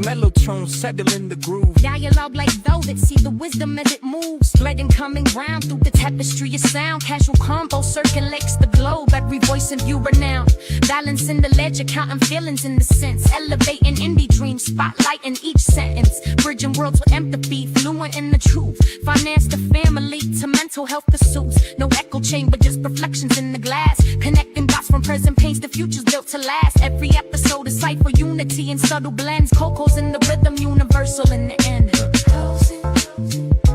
Mellotron settling the groove. Dialogue like velvet, see the wisdom as it moves. Threading coming round through the tapestry of sound. Casual combo circulates the globe, every voice in view renowned. Balancing the ledger, counting feelings in the sense. Elevating indie dreams, spotlighting each sentence. Bridging worlds with empathy, fluent in the truth. Finance to family, to mental health pursuits. No echo chamber, just reflections in the glass. Connecting dots from present pains to futures built to last. Every episode is sight for unity in subtle blends. Coco's in the rhythm, universal in the end.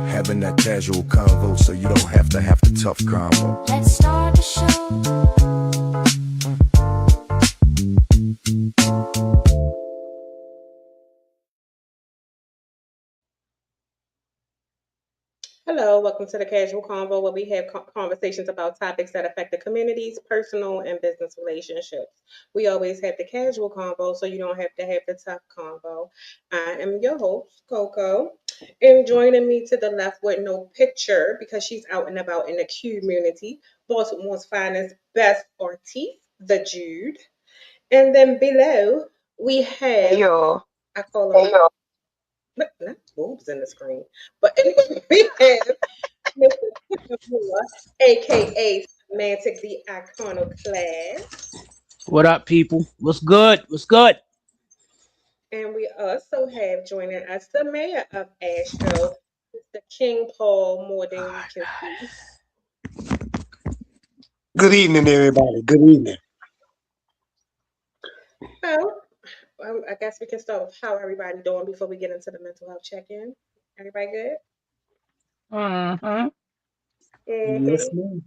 Having that casual convo so you don't have to have the tough combo. Let's start the show. Hello, welcome to the Casual Convo, where we have conversations about topics that affect the communities, personal and business relationships. We always have the casual convo, so you don't have to have the tough convo. I am your host, Coco, and joining me to the left with no picture because she's out and about in the community, Baltimore's finest, best artiste, the Jude. And then below, we have, Hey y'all. I call him, not boobs in the screen, but anyway, we have Mr. Moore, aka Semantic the Iconoclast. What up, people? What's good? What's good? And we also have joining us the mayor of Astro, Mr. King Paul, more than you can see. Good evening, everybody. Good evening. So, I guess we can start with how everybody doing before we get into the mental health check-in. Everybody good? Mm-hmm. Yes, ma'am.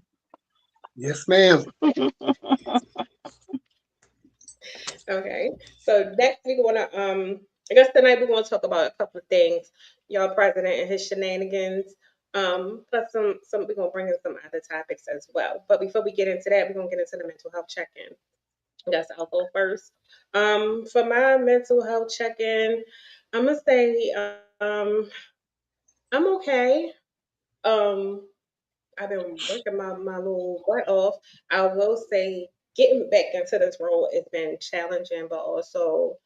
Yes, ma'am. Okay. So next we wanna I guess tonight we're gonna talk about a couple of things. Y'all president and his shenanigans. Plus some we're gonna bring in some other topics as well. But before we get into that, we're gonna get into the mental health check-in. Yes, I'll go first. For my mental health check-in, I'm gonna say I'm okay. Um, I've been working my little butt off. I will say getting back into this role has been challenging, but also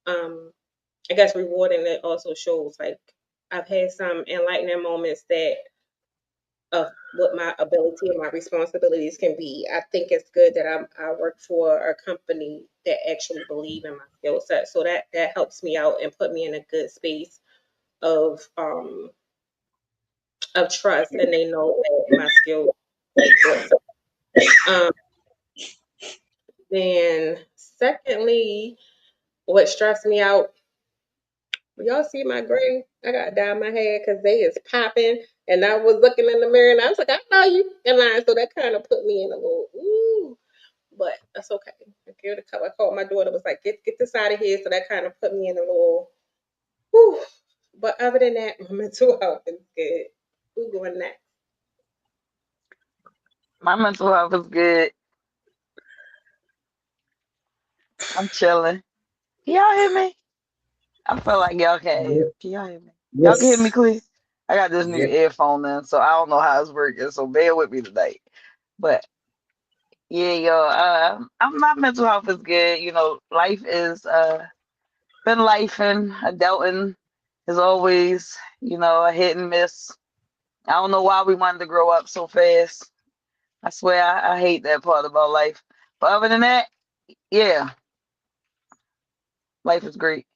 I guess rewarding. It also shows like I've had some enlightening moments that of what my ability and my responsibilities can be. I think it's good that I work for a company that actually believe in my skill set. So that helps me out and put me in a good space of um of trust, and they know that my skills speak for itself. Um, then secondly, what stressed me out, y'all see my gray? I got dye in my hair because they is popping. And I was looking in the mirror and I was like, I know you in line. So that kind of put me in a little ooh. But that's okay. I gave it a couple. I called my daughter, was like, get this out of here. So that kind of put me in a little whew. But other than that, my mental health is good. Who going next? My mental health is good. I'm chilling. Can y'all hear me? I feel like y'all can't hear. Can y'all hear me? Y'all can hear me Yes. clear? I got this new Yes. earphone in, so I don't know how it's working. So bear with me tonight. But yeah, yo, my mental health is good. You know, life is been life and adulting is always, you know, a hit and miss. I don't know why we wanted to grow up so fast. I swear I hate that part about life. But other than that, yeah, life is great.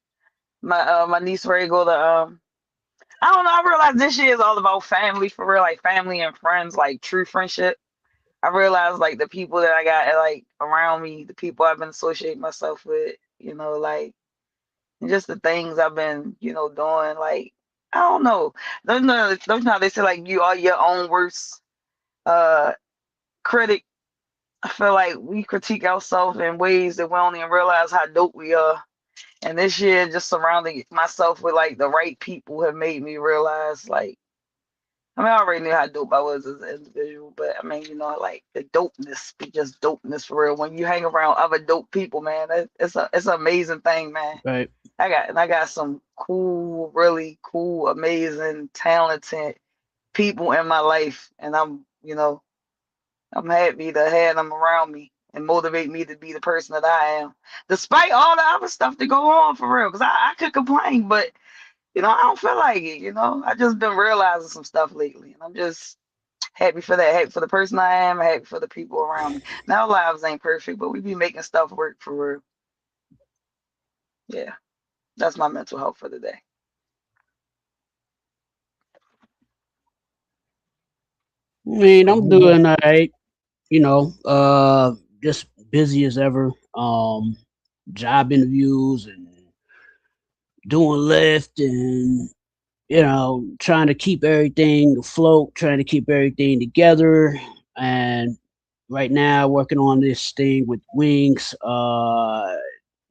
My niece ready to go to I don't know, I realized this year is all about family for real, like family and friends, like true friendship. I realized like the people that I got like around me, the people I've been associating myself with, you know, like just the things I've been, you know, doing, like I don't know. Don't you know how they say like you are your own worst uh critic. I feel like we critique ourselves in ways that we don't even realize how dope we are. And this year, just surrounding myself with like the right people have made me realize, like, I mean, I already knew how dope I was as an individual, but I mean, you know, like the dopeness, be just dopeness for real. When you hang around other dope people, man, it's an amazing thing, man. Right. I got some cool, really cool, amazing, talented people in my life, and I'm, you know, I'm happy to have them around me. and motivate me to be the person that I am, despite all the other stuff that go on for real. Because I could complain, but I don't feel like it. I just been realizing some stuff lately, and I'm just happy for that. Happy for the person I am. Happy for the people around me. Now lives ain't perfect, but we be making stuff work for real. Yeah, that's my mental health for the day. I mean, I'm All right. doing all right. Just busy as ever. Job interviews and doing Lyft and trying to keep everything afloat, trying to keep everything together. And right now, working on this thing with wings.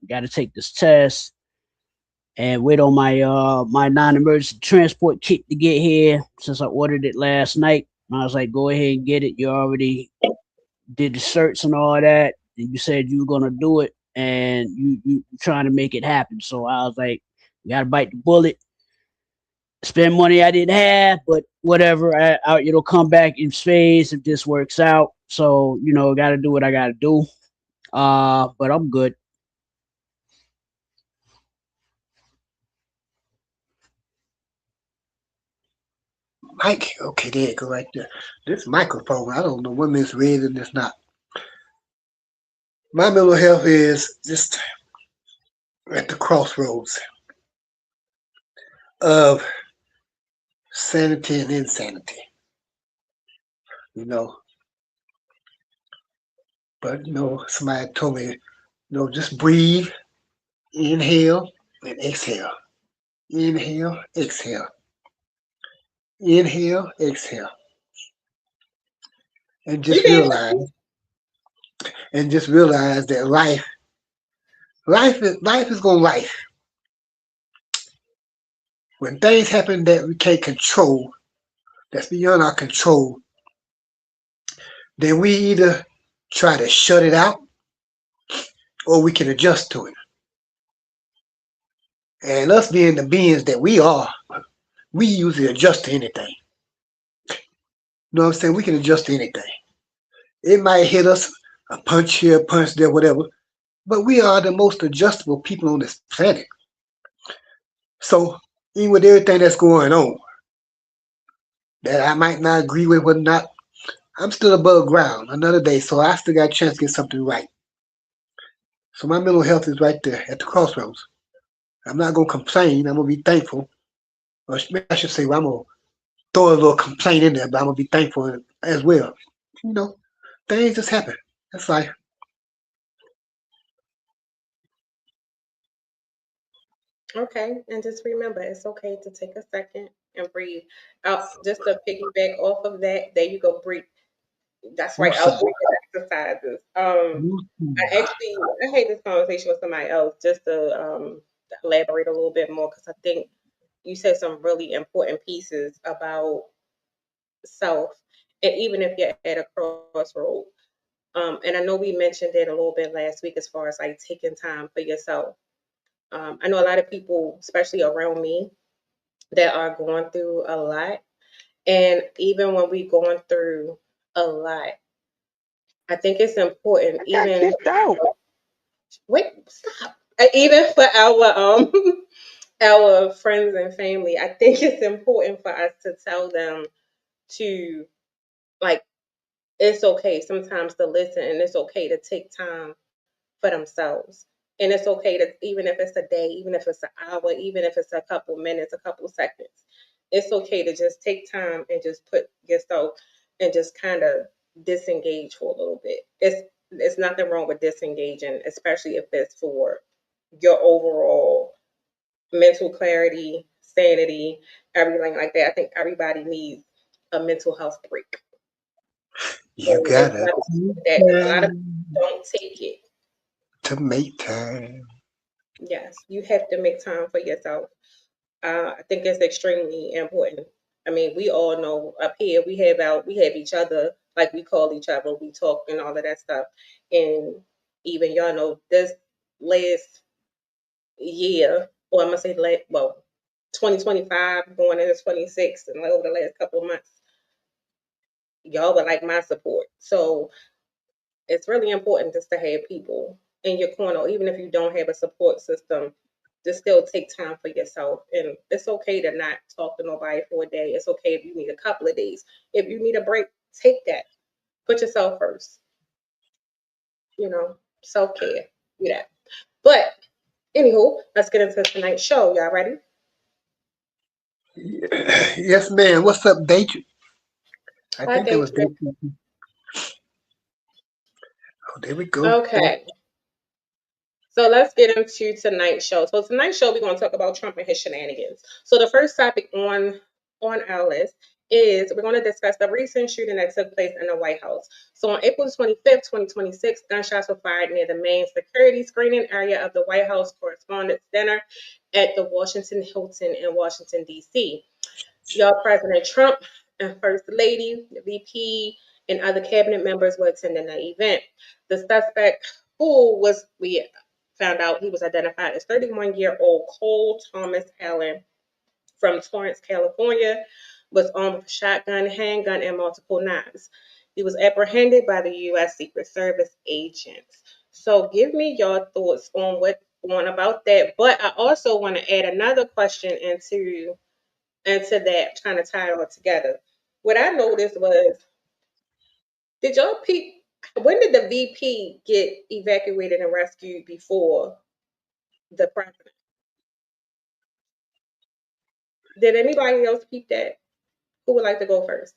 Got to take this test and wait on my non-emergency transport kit to get here since I ordered it last night. I was like, go ahead and get it. You already did the shirts and all that, and you said you were gonna do it, and you trying to make it happen. So I was like, you gotta bite the bullet, spend money I didn't have, but whatever, it'll come back in spades if this works out. So gotta do what I gotta do. But I'm good. Mike, okay, there you go right there. This microphone, I don't know when it's red and it's not. My mental health is just at the crossroads of sanity and insanity, you know. But somebody told me, just breathe, inhale and exhale. Inhale, exhale. Inhale, exhale. And You just can. realize that life is gonna life. When things happen that we can't control, that's beyond our control, then we either try to shut it out or we can adjust to it. And us being the beings that we are, we usually adjust to anything. You know what I'm saying? We can adjust to anything. It might hit us a punch here, a punch there, whatever, but we are the most adjustable people on this planet. So even with everything that's going on, that I might not agree with, whatnot, I'm still above ground another day, so I still got a chance to get something right. So my mental health is right there at the crossroads. I'm not gonna complain. I'm gonna be thankful. Or I should say, well, I'm gonna throw a little complaint in there, but I'm gonna be thankful as well. You know, things just happen. That's life. Okay, and just remember, it's okay to take a second and breathe. Out, just to piggyback off of that. There you go, breathe. That's right. Our Woosah, breathing exercises. I woosah. actually I had this conversation with somebody else just to elaborate a little bit more because I think you said some really important pieces about self, and even if you're at a crossroad. And I know we mentioned it a little bit last week as far as like taking time for yourself. I know a lot of people, especially around me, that are going through a lot. And even when we're going through a lot, I think it's important, I got even kicked out. wait, stop. Even for our our friends and family, I think it's important for us to tell them to like it's okay sometimes to listen and it's okay to take time for themselves. And it's okay to, even if it's a day, even if it's an hour, even if it's a couple minutes, a couple seconds, it's okay to just take time and just put yourself and just kind of disengage for a little bit. It's nothing wrong with disengaging, especially if it's for your overall mental clarity, sanity, everything like that. I think everybody needs a mental health break. You So it's gotta not take that because a lot of time people don't take it. to make time. Yes, you have to make time for yourself. I think it's extremely important. I mean, we all know up here we have each other, like we call each other, we talk and all of that stuff. And even y'all know this last year, or I'm gonna say well, 2025 going into 26 and like over the last couple of months, y'all were like my support. So it's really important just to have people in your corner, even if you don't have a support system. To still take time for yourself, and it's okay to not talk to nobody for a day. It's okay if you need a couple of days. If you need a break, take that. Put yourself first. Self care. Do that. But anywho, let's get into tonight's show. Y'all ready? Yes, ma'am. What's up, Danger? I Hi, think that was Danger. Danger. Oh, there we go. Okay. So let's get into tonight's show. So tonight's show, we're going to talk about Trump and his shenanigans. So the first topic on our list is we're going to discuss the recent shooting that took place in the White House. So on April 25th, 2026, gunshots were fired near the main security screening area of the White House Correspondents' Dinner at the Washington Hilton in Washington, D.C. Y'all, President Trump and First Lady, the VP, and other cabinet members were attending the event. The suspect, who was we found out he was identified as 31-year-old Cole Thomas Allen from Torrance, California, was armed with a shotgun, handgun, and multiple knives. He was apprehended by the U.S. Secret Service agents. So give me your thoughts on about that. But I also want to add another question into that, trying to tie it all together. What I noticed was, did y'all peep? When did the VP get evacuated and rescued before the president? Did anybody else peep that? Who would like to go first?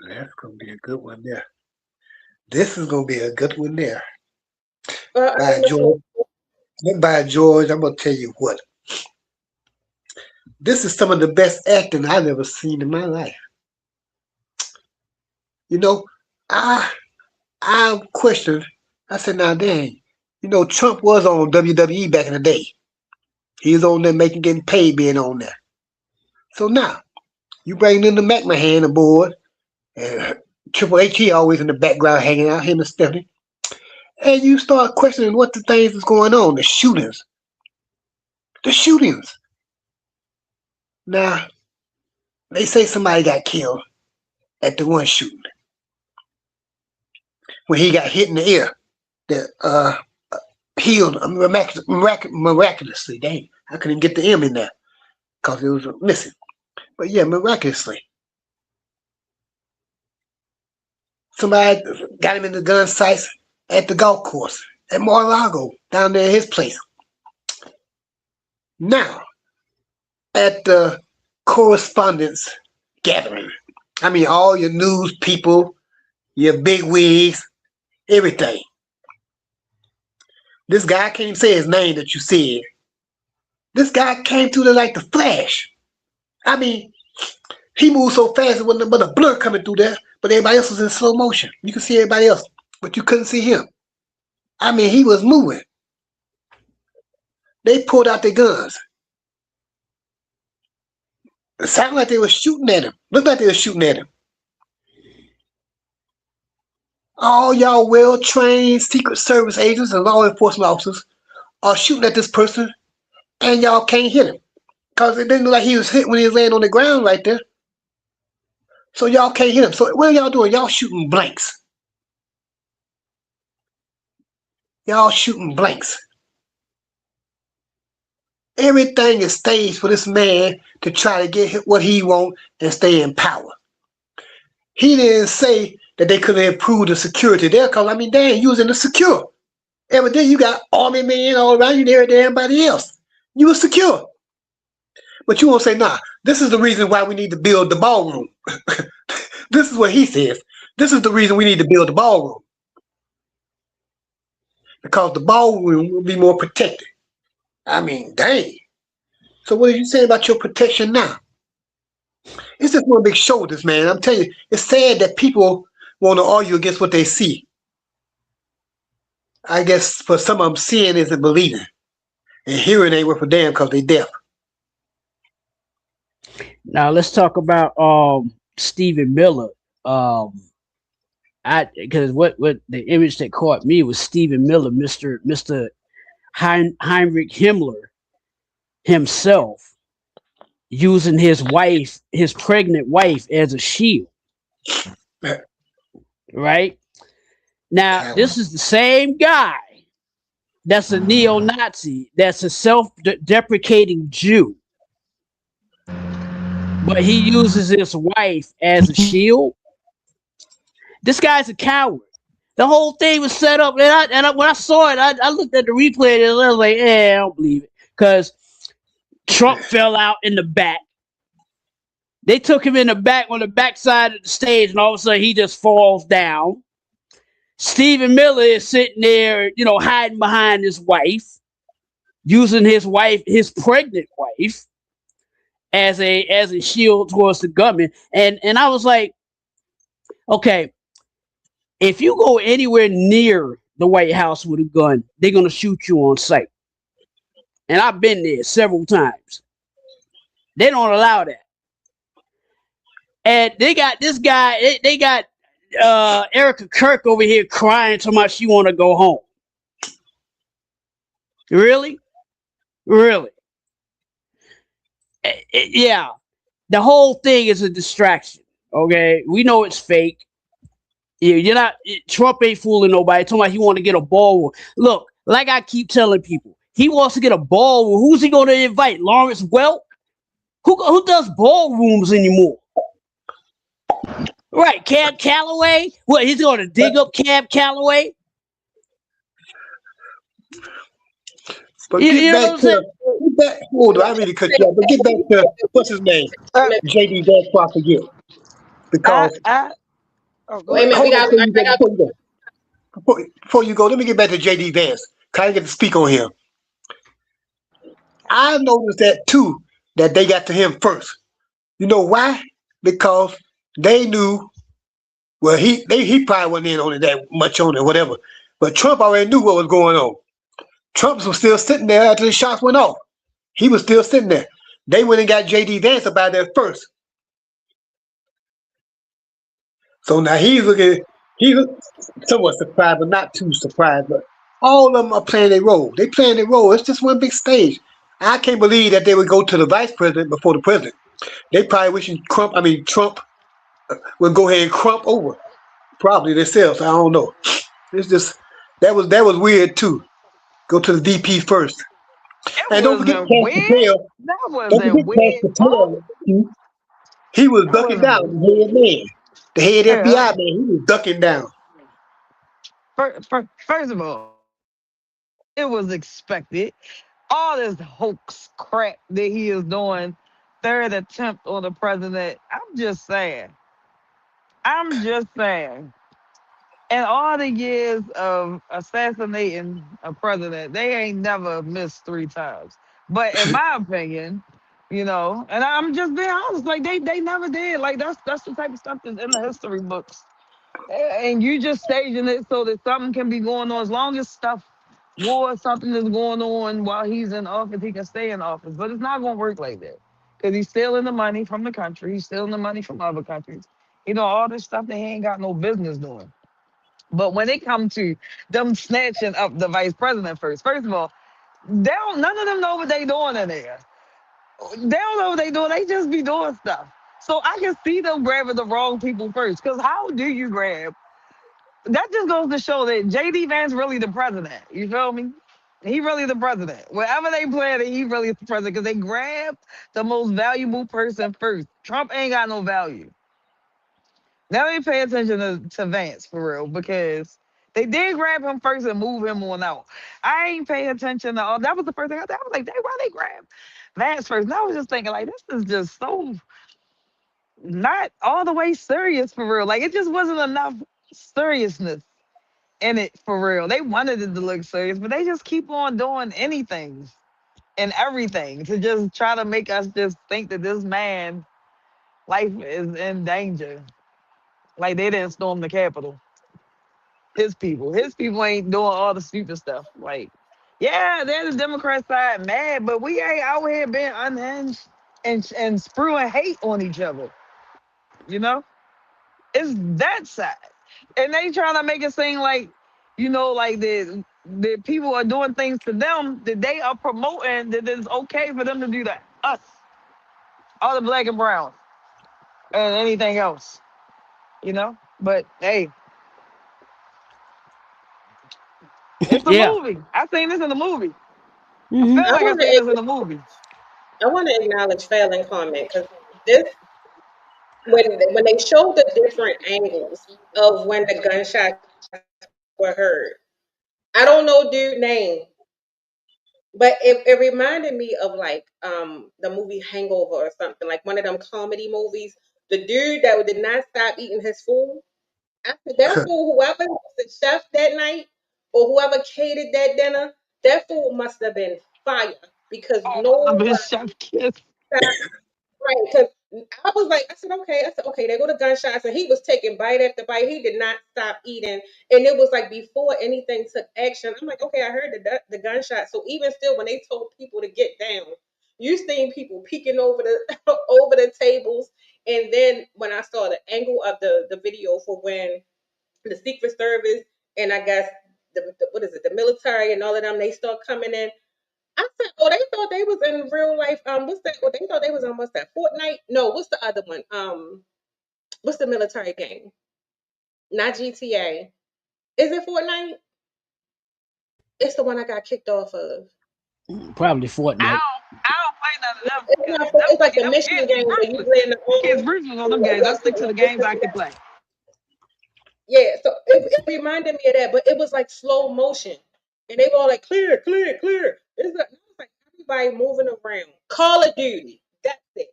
That's gonna be a good one there. This is gonna be a good one there. I By mean, George. By George, I'm gonna tell you what. This is some of the best acting I've ever seen in my life. You know, I questioned. I said, now dang, Trump was on WWE back in the day. He was on there getting paid being on there. So now you bring in the McMahon aboard, and Triple H, he always in the background hanging out, him and Stephanie. And you start questioning what the things is going on, the shootings. The shootings. Now, they say somebody got killed at the one shooting. When he got hit in the ear, that healed miraculously. Dang, I couldn't get the M in there because it was missing. But yeah, miraculously. Somebody got him in the gun sights at the golf course at Mar-a-Lago, down there at his place. Now, at the correspondence gathering, I mean, all your news people, your big wigs, everything. This guy can't even say his name that you said. This guy came through there like the Flash. I mean, he moved so fast it wasn't but a blur coming through there, but everybody else was in slow motion. You could see everybody else, but you couldn't see him. I mean, he was moving. They pulled out their guns. It sounded like they were shooting at him. Looked like they were shooting at him. All y'all well-trained Secret Service agents and law enforcement officers are shooting at this person, and y'all can't hit him. Because it didn't look like he was hit when he was laying on the ground right there. So y'all can't hit him. So what are y'all doing? Y'all shooting blanks. Y'all shooting blanks. Everything is staged for this man to try to get what he wants and stay in power. He didn't say that they could have improved the security there because, I mean, dang, you was in the secure. Every day you got army men all around you there and everybody else. You was secure. But you won't say, nah, this is the reason why we need to build the ballroom. This is what he says. This is the reason we need to build the ballroom. Because the ballroom will be more protected. I mean, dang. So what are you saying about your protection now? It's just one big show, this man. I'm telling you, it's sad that people want to argue against what they see. I guess for some of them, seeing isn't believing. And hearing ain't worth a damn because they deaf. Now let's talk about Stephen Miller. Because what the image that caught me was Stephen Miller, Mr. Heinrich Himmler himself, using his pregnant wife as a shield. right? Now, Coward. this is the same guy that's a neo-Nazi, that's a self-deprecating Jew, but he uses his wife as a shield. This guy's a coward. The whole thing was set up, when I saw it, I looked at the replay and I was like, I don't believe it, because Trump fell out in the back. They took him in the back on the backside of the stage, and all of a sudden he just falls down. Stephen Miller is sitting there, hiding behind his wife, using his pregnant wife, as a shield towards the government. And I was like, okay, if you go anywhere near the White House with a gun, they're gonna shoot you on sight. And I've been there several times. They don't allow that. And they got this guy. They got Erica Kirk over here crying so much she want to go home. Really, really. Yeah. The whole thing is a distraction. Okay, we know it's fake. You're not. Trump ain't fooling nobody. Talking about he want to get a ballroom. Look, like I keep telling people, he wants to get a ballroom. Who's he going to invite? Lawrence Welk? Who does ballrooms anymore? Right, Cab Calloway. What, he's going to dig up Cab Calloway? But You get know what back I'm saying? to get back. Hold on, I really cut you off. But get back to what's his name, Uh, JD Vance. Before I forget, because I oh, go Wait a ahead. minute, we hold on got. before you I go. got. Before you go, let me get back to JD Vance. Can I get to speak on him? I noticed that too. That they got to him first. You know why? Because they knew. Well, he probably wasn't in on it that much on it, whatever. But Trump already knew what was going on. Trump was still sitting there after the shots went off. He was still sitting there. They went and got JD Vance about there first. So now he's somewhat surprised, but not too surprised. But all of them are playing their role. They playing their role. It's just one big stage. I can't believe that they would go to the vice president before the president. They probably wishing Trump would go ahead and crump over. Probably themselves. I don't know. It's just that was weird too. Go to the VP first. It And don't forget wasn't Cash weird. Patel. That Don't wasn't forget Cash weird. Oh, Patel. He was that ducking wasn't down, weird. the head man. The head Yeah. FBI man, he was ducking down. First of all, it was expected. All this hoax crap that he is doing, third attempt on the president. I'm just saying. I'm just saying. In all the years of assassinating a president, they ain't never missed 3 times. But in my opinion, and I'm just being honest, like they never did. Like that's the type of stuff that's in the history books. And you just staging it so that something can be going on. As long as war, something is going on while he's in office, he can stay in office. But it's not gonna work like that. Because he's stealing the money from the country, he's stealing the money from other countries. All this stuff that he ain't got no business doing. But when it comes to them snatching up the vice president first of all, none of them know what they doing in there. They don't know what they doing. They just be doing stuff. So I can see them grabbing the wrong people first. Because how do you grab? That just goes to show that JD Vance really the president. You feel me? He really the president. Wherever they plan it, he really the president. Because they grabbed the most valuable person first. Trump ain't got no value. Now they pay attention to Vance for real because they did grab him first and move him on out. I ain't pay attention to all that was the first thing I thought. I was like, why they grab Vance first? And I was just thinking, like, this is just so not all the way serious for real. Like it just wasn't enough seriousness in it for real. They wanted it to look serious, but they just keep on doing anything and everything to just try to make us just think that this man life is in danger. Like they didn't storm the Capitol. His people ain't doing all the stupid stuff. Like, yeah, they're the Democrat side mad, but we ain't out here being unhinged and spewing hate on each other. You know, it's that side, and they trying to make it seem like, like the people are doing things to them that they are promoting that it's okay for them to do that. Us, all the black and brown, and anything else. You know. But hey, it's the Yeah. movie. I seen this in the movie. I Hmm. feel I like I want seen this in to the movie. I want to acknowledge Fallon comment because this when they showed the different angles of when the gunshots were heard. I don't know dude name, but it reminded me of like the movie Hangover or something, like one of them comedy movies. The dude that did not stop eating his food. I said that fool, whoever was the chef that night or whoever catered that dinner, that food must have been fire because Oh, must have been nobody Chef Kiss. stopped. Right, because I was like, I said, okay, there go the gunshots, and he was taking bite after bite. He did not stop eating, and it was like before anything took action. I'm like, okay, I heard the gunshot. So even still, when they told people to get down, you seen people peeking over the over the tables, and then when I saw the angle of the video for when the Secret Service and I guess the what is it, the military and all of them, they start coming in. I said, oh, they thought they was in real life. What's that? Well, they thought they was on what's that? Fortnite? No, what's the other one? What's the military game? Not GTA. Is it Fortnite? It's the one I got kicked off of. Probably Fortnite. I don't play none of them It's because not. It's like a them mission kids is game where you ruthless. play in the Them kids army. ruthless on them Yeah, games. I stick to the games I can play. yeah, so it reminded me of that, but it was like slow motion, and they were all like clear, clear, clear. It's like, everybody moving around. Call of Duty. That's it.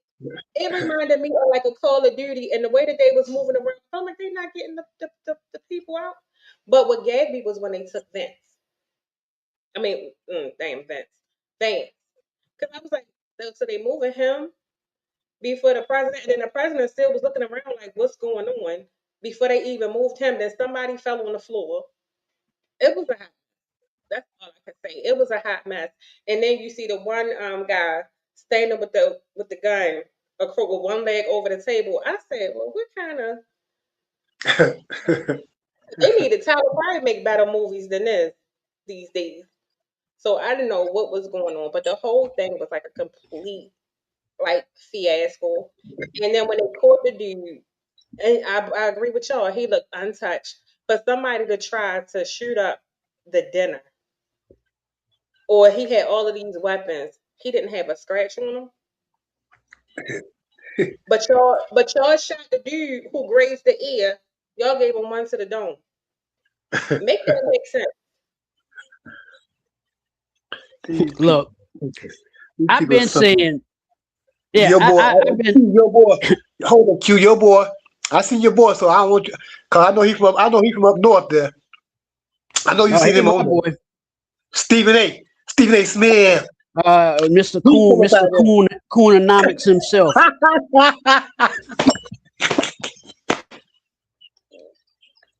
It reminded me of like a Call of Duty and the way that they was moving around. I'm like, they not getting the people out. But what gagged me was when they took Vince. I mean, damn Vince. Vance. Because I was like, so they moving him before the president, and then the president still was looking around like, what's going on? Before they even moved him, then somebody fell on the floor. It was a hot. That's all I can say. It was a hot mess. And then you see the one guy standing with the gun across with one leg over the table. I said, well, what kind of they need to Tyler probably make better movies than this these days. So I didn't know what was going on, but the whole thing was like a complete like fiasco. And then when they caught the dude, and I agree with y'all, he looked untouched. For somebody to try to shoot up the dinner, or he had all of these weapons, he didn't have a scratch on him. But y'all shot the dude who grazed the ear. Y'all gave him one to the dome. Make that make sense. These people, Look, these I've people are been something. saying, yeah, Your boy, I've I been see your boy. Hold on, Q, your boy. I see your boy, so I don't want you, cause I know he from up north there. I know you oh, seen hey, him my on there. boy, Stephen A. Smith. Mr. He Coon, from up Mr. Coon, Coononomics himself, out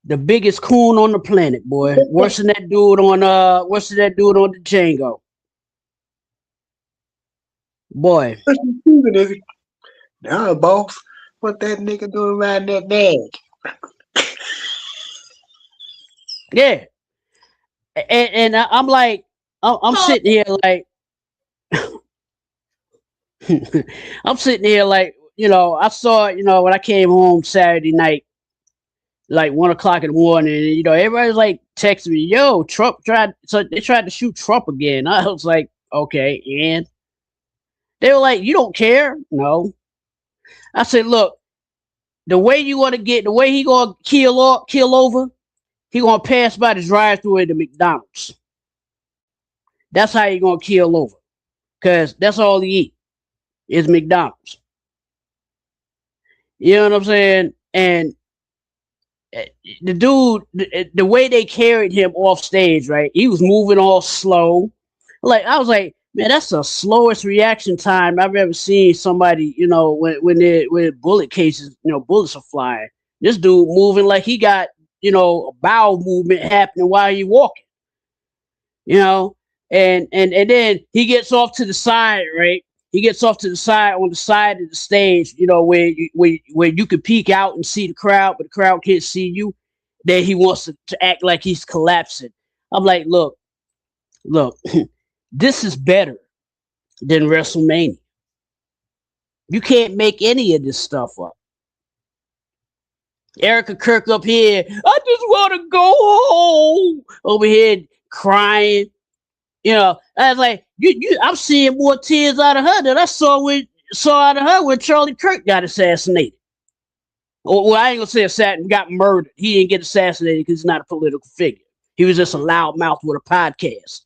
the biggest coon on the planet, boy. Worse than that dude on the Django, boy. there. Stephen is. Nah, boss. What that nigga doing riding that bag? Yeah, I'm like, I'm sitting here like, I'm sitting here like, I saw, when I came home Saturday night, like 1 o'clock in the morning, and, everybody's like texting me, yo, they tried to shoot Trump again. I was like, okay, and they were like, you don't care? No. I said, look, the way he gonna kill over, he gonna pass by the drive-through at the McDonald's. That's how he gonna kill over, cause that's all he eat is McDonald's. You know what I'm saying? And the dude, the way they carried him off stage, right? He was moving all slow. Like I was like, man, that's the slowest reaction time I've ever seen somebody. When bullet cases, bullets are flying. This dude moving like he got a bowel movement happening while he walking. You know, and then he gets off to the side, right? He gets off to the side on the side of the stage, where you could peek out and see the crowd, but the crowd can't see you. Then he wants to act like he's collapsing. I'm like, look, this is better than WrestleMania. You can't make any of this stuff up. Erica Kirk up here. I just want to go home. Over here crying. You know, I was like, I'm seeing more tears out of her than I saw out of her when Charlie Kirk got assassinated. Well, I ain't gonna say assassinated, got murdered. He didn't get assassinated because he's not a political figure. He was just a loudmouth with a podcast.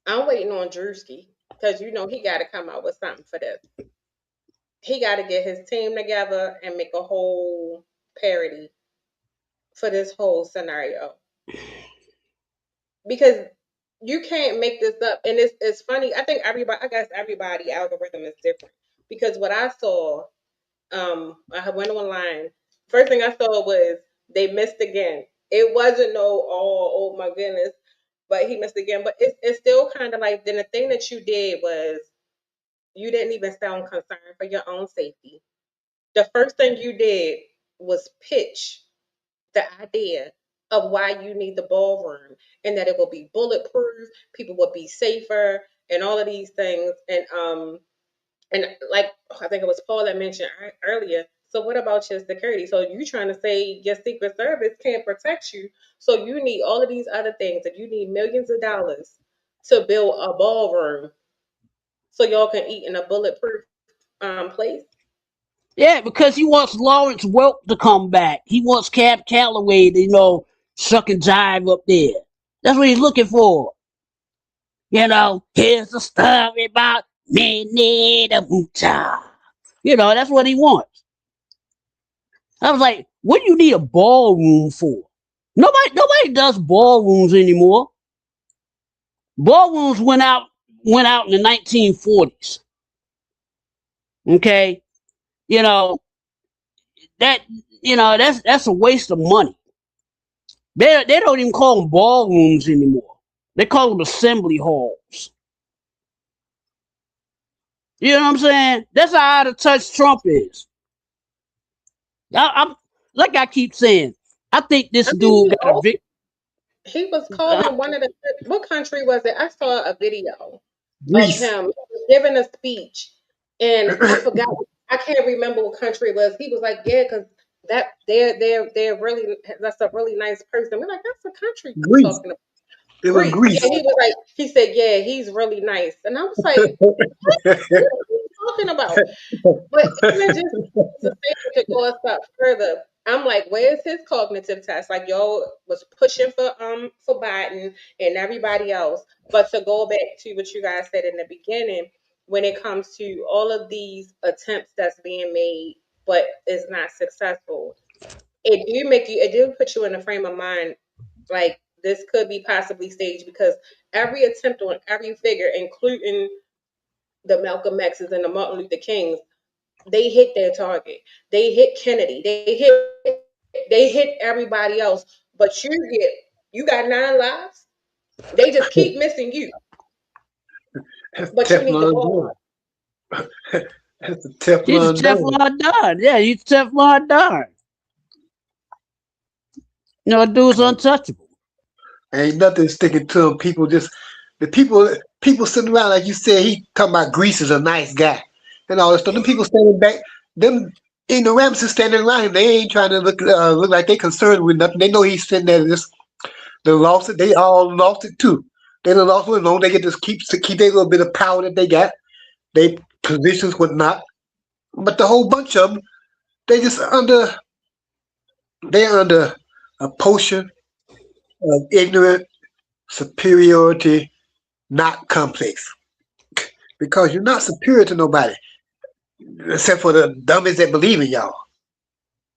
I'm waiting on Drewski because he got to come out with something for this. He got to get his team together and make a whole parody for this whole scenario. Because you can't make this up. And it's funny. I guess everybody algorithm is different. Because what I saw, I went online. First thing I saw was they missed again. It wasn't oh my goodness, but he missed again. But it's still kind of like, then the thing that you did was you didn't even sound concerned for your own safety. The first thing you did was pitch the idea of why you need the ballroom and that it will be bulletproof, people will be safer, and all of these things. And like I think it was Paul that mentioned earlier. So what about your security? So you trying to say your Secret Service can't protect you? So you need all of these other things, and you need millions of dollars to build a ballroom so y'all can eat in a bulletproof place. Yeah, because he wants Lawrence Welk to come back. He wants Cab Calloway to, shuck and jive up there. That's what he's looking for. Here's the story about Minnie the Moocher. That's what he wants. I was like, what do you need a ballroom for? Nobody does ballrooms anymore. Ballrooms went out in the 1940s. Okay? That's a waste of money. They don't even call them ballrooms anymore. They call them assembly halls. You know what I'm saying? That's how out of touch Trump is. I'm like I keep saying. I think this I dude mean, got a victory. he was calling one of the what country was it? I saw a video of Greece. him giving a speech, and I forgot. I can't remember what country it was. He was like, "Yeah, because that they're really that's a really nice person." We're like, "That's a country you Greece. talking about?" It was Greece. Yeah, Greece. he said, "Yeah, he's really nice," and I was like, "What are you talking about?" But even just to say to go a step further, I'm like, where's his cognitive test? Like y'all was pushing for Biden and everybody else, but to go back to what you guys said in the beginning, when it comes to all of these attempts that's being made, but is not successful, it do put you in a frame of mind like this could be possibly staged because every attempt on every figure, including the Malcolm X's and the Martin Luther Kings, they hit their target. They hit Kennedy. They hit everybody else. But you got 9 lives. They just keep missing you. That's But you need the Teflon ball. Don. That's the He's a Teflon Don. Teflon Don. Yeah, he's Teflon Don. Dude's untouchable. Ain't nothing sticking to him. The people sitting around like you said. He talking about Greece is a nice guy and all this stuff. Them people standing back, them ignoramuses standing around him. They ain't trying to look like they concerned with nothing. They know he's sitting there. They lost it. They all lost it too. They done lost it alone. They get to keep their little bit of power that they got. They positions whatnot. But the whole bunch of them, they're under a potion of ignorant superiority, not complex. Because you're not superior to nobody, except for the dummies that believe in y'all.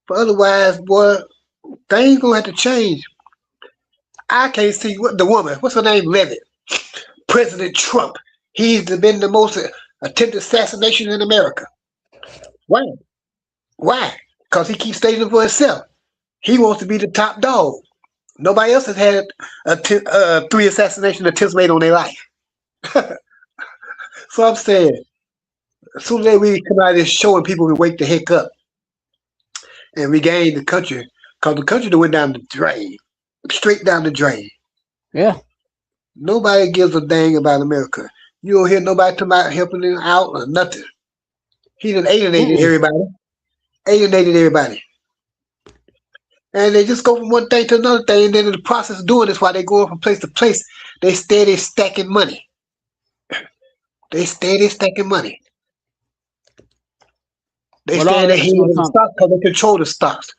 But otherwise, boy, things gonna have to change. I can't see what the woman, what's her name, Levitt, President Trump. He's been the most attempted assassination in America. Why? Why? Because he keeps stating for himself. He wants to be the top dog. Nobody else has had 3 assassination attempts made on their life. So I'm saying, as soon as we come out of this show and people can wake the heck up and regain the country, because the country that went down the drain, straight down the drain. Yeah. Nobody gives a dang about America. You don't hear nobody talking about helping them out or nothing. He done alienated everybody. alienated everybody. And they just go from one thing to another thing, and then in the process of doing this, while they go from place to place, they steady stacking money. They steady stacking money. They But stay all in the that's head gonna of the come. stock because they control the stocks.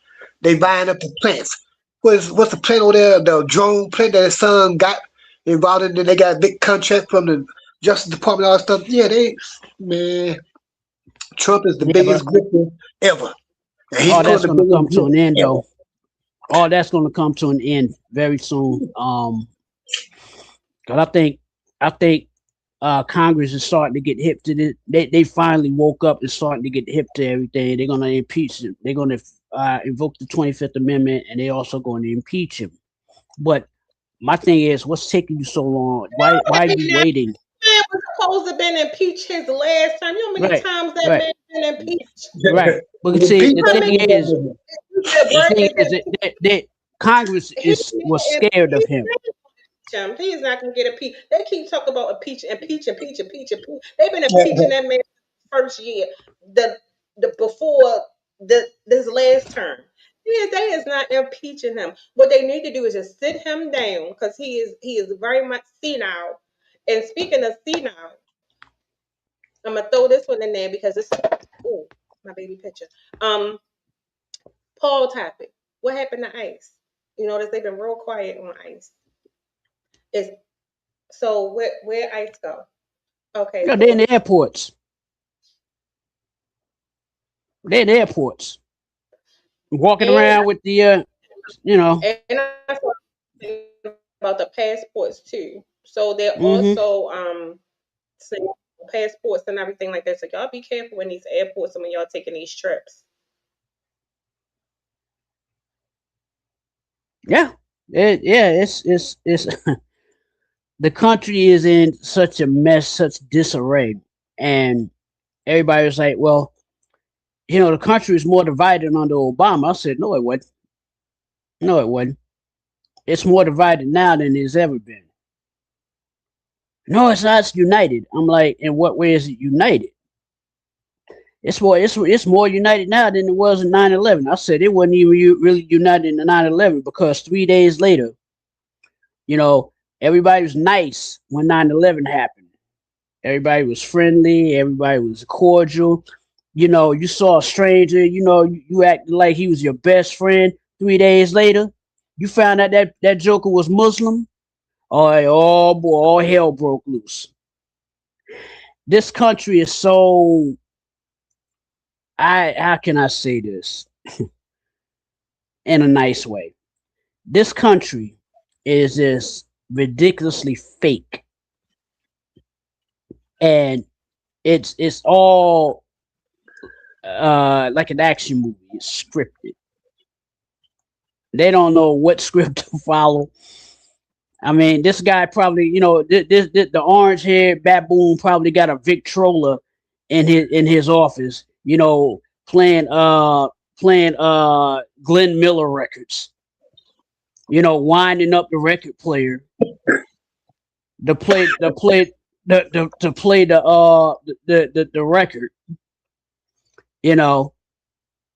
They buying up the plants. What's the plant over there? The drone plant that his son got involved in. Then they got a big contract from the Justice Department, all that stuff. Yeah, man, Trump is the Yeah, but biggest grifter ever. And he's all pulling that's the gonna come biggest to grip an end, ever. though. All that's gonna come to an end very soon. 'Cause I think Congress is starting to get hip to this. They finally woke up and starting to get hip to everything. They're gonna impeach him. They're gonna invoke the 25th Amendment, and they also going to impeach him. But my thing is, what's taking you so long? Why are you waiting? Man was supposed to have been impeached his last time. You know how many Right, times that right, man been impeached? right. But The see, people the How that many thing do is, that. the thing is is it? that Congress He, was is scared of impeached him. him. He is not gonna get impeached. They keep talking about impeach. They've been impeaching that man first year, the before this last term. They is not impeaching him. What they need to do is just sit him down because he is very much senile. And speaking of senile, I'm gonna throw this one in there because this ooh, my baby picture. Um, Paul topic. What happened to ICE? You notice they've been real quiet on ICE. Is so where ICE go? Okay, Yeah, they're in so the airports. They're in the airports, walking and around with the you know. and I saw about the passports too. So they're Hmm. also saying passports and everything like that. So y'all be careful in these airports and when y'all taking these trips. Yeah, yeah. It's the country is in such a mess, such disarray, and everybody was like, "Well, the country is more divided under Obama." I said, "No, it wasn't. No, it wasn't. It's more divided now than it's ever been." No, it's not. It's united. I'm like, in what way is it united? It's more united now than it was in 9/11. I said it wasn't even really united in 9/11 because 3 days later, you know, everybody was nice when 9/11 happened. Everybody was friendly. Everybody was cordial. You saw a stranger. You acted like he was your best friend. 3 days later, you found out that joker was Muslim. Oh boy, all hell broke loose. This country is so. How can I say this in a nice way? This country is just ridiculously fake, and it's all like an action movie. It's scripted. They don't know what script to follow. I mean, this guy probably, the orange haired baboon probably got a Victrola in his office, playing Glenn Miller records, winding up the record player to play the record, you know,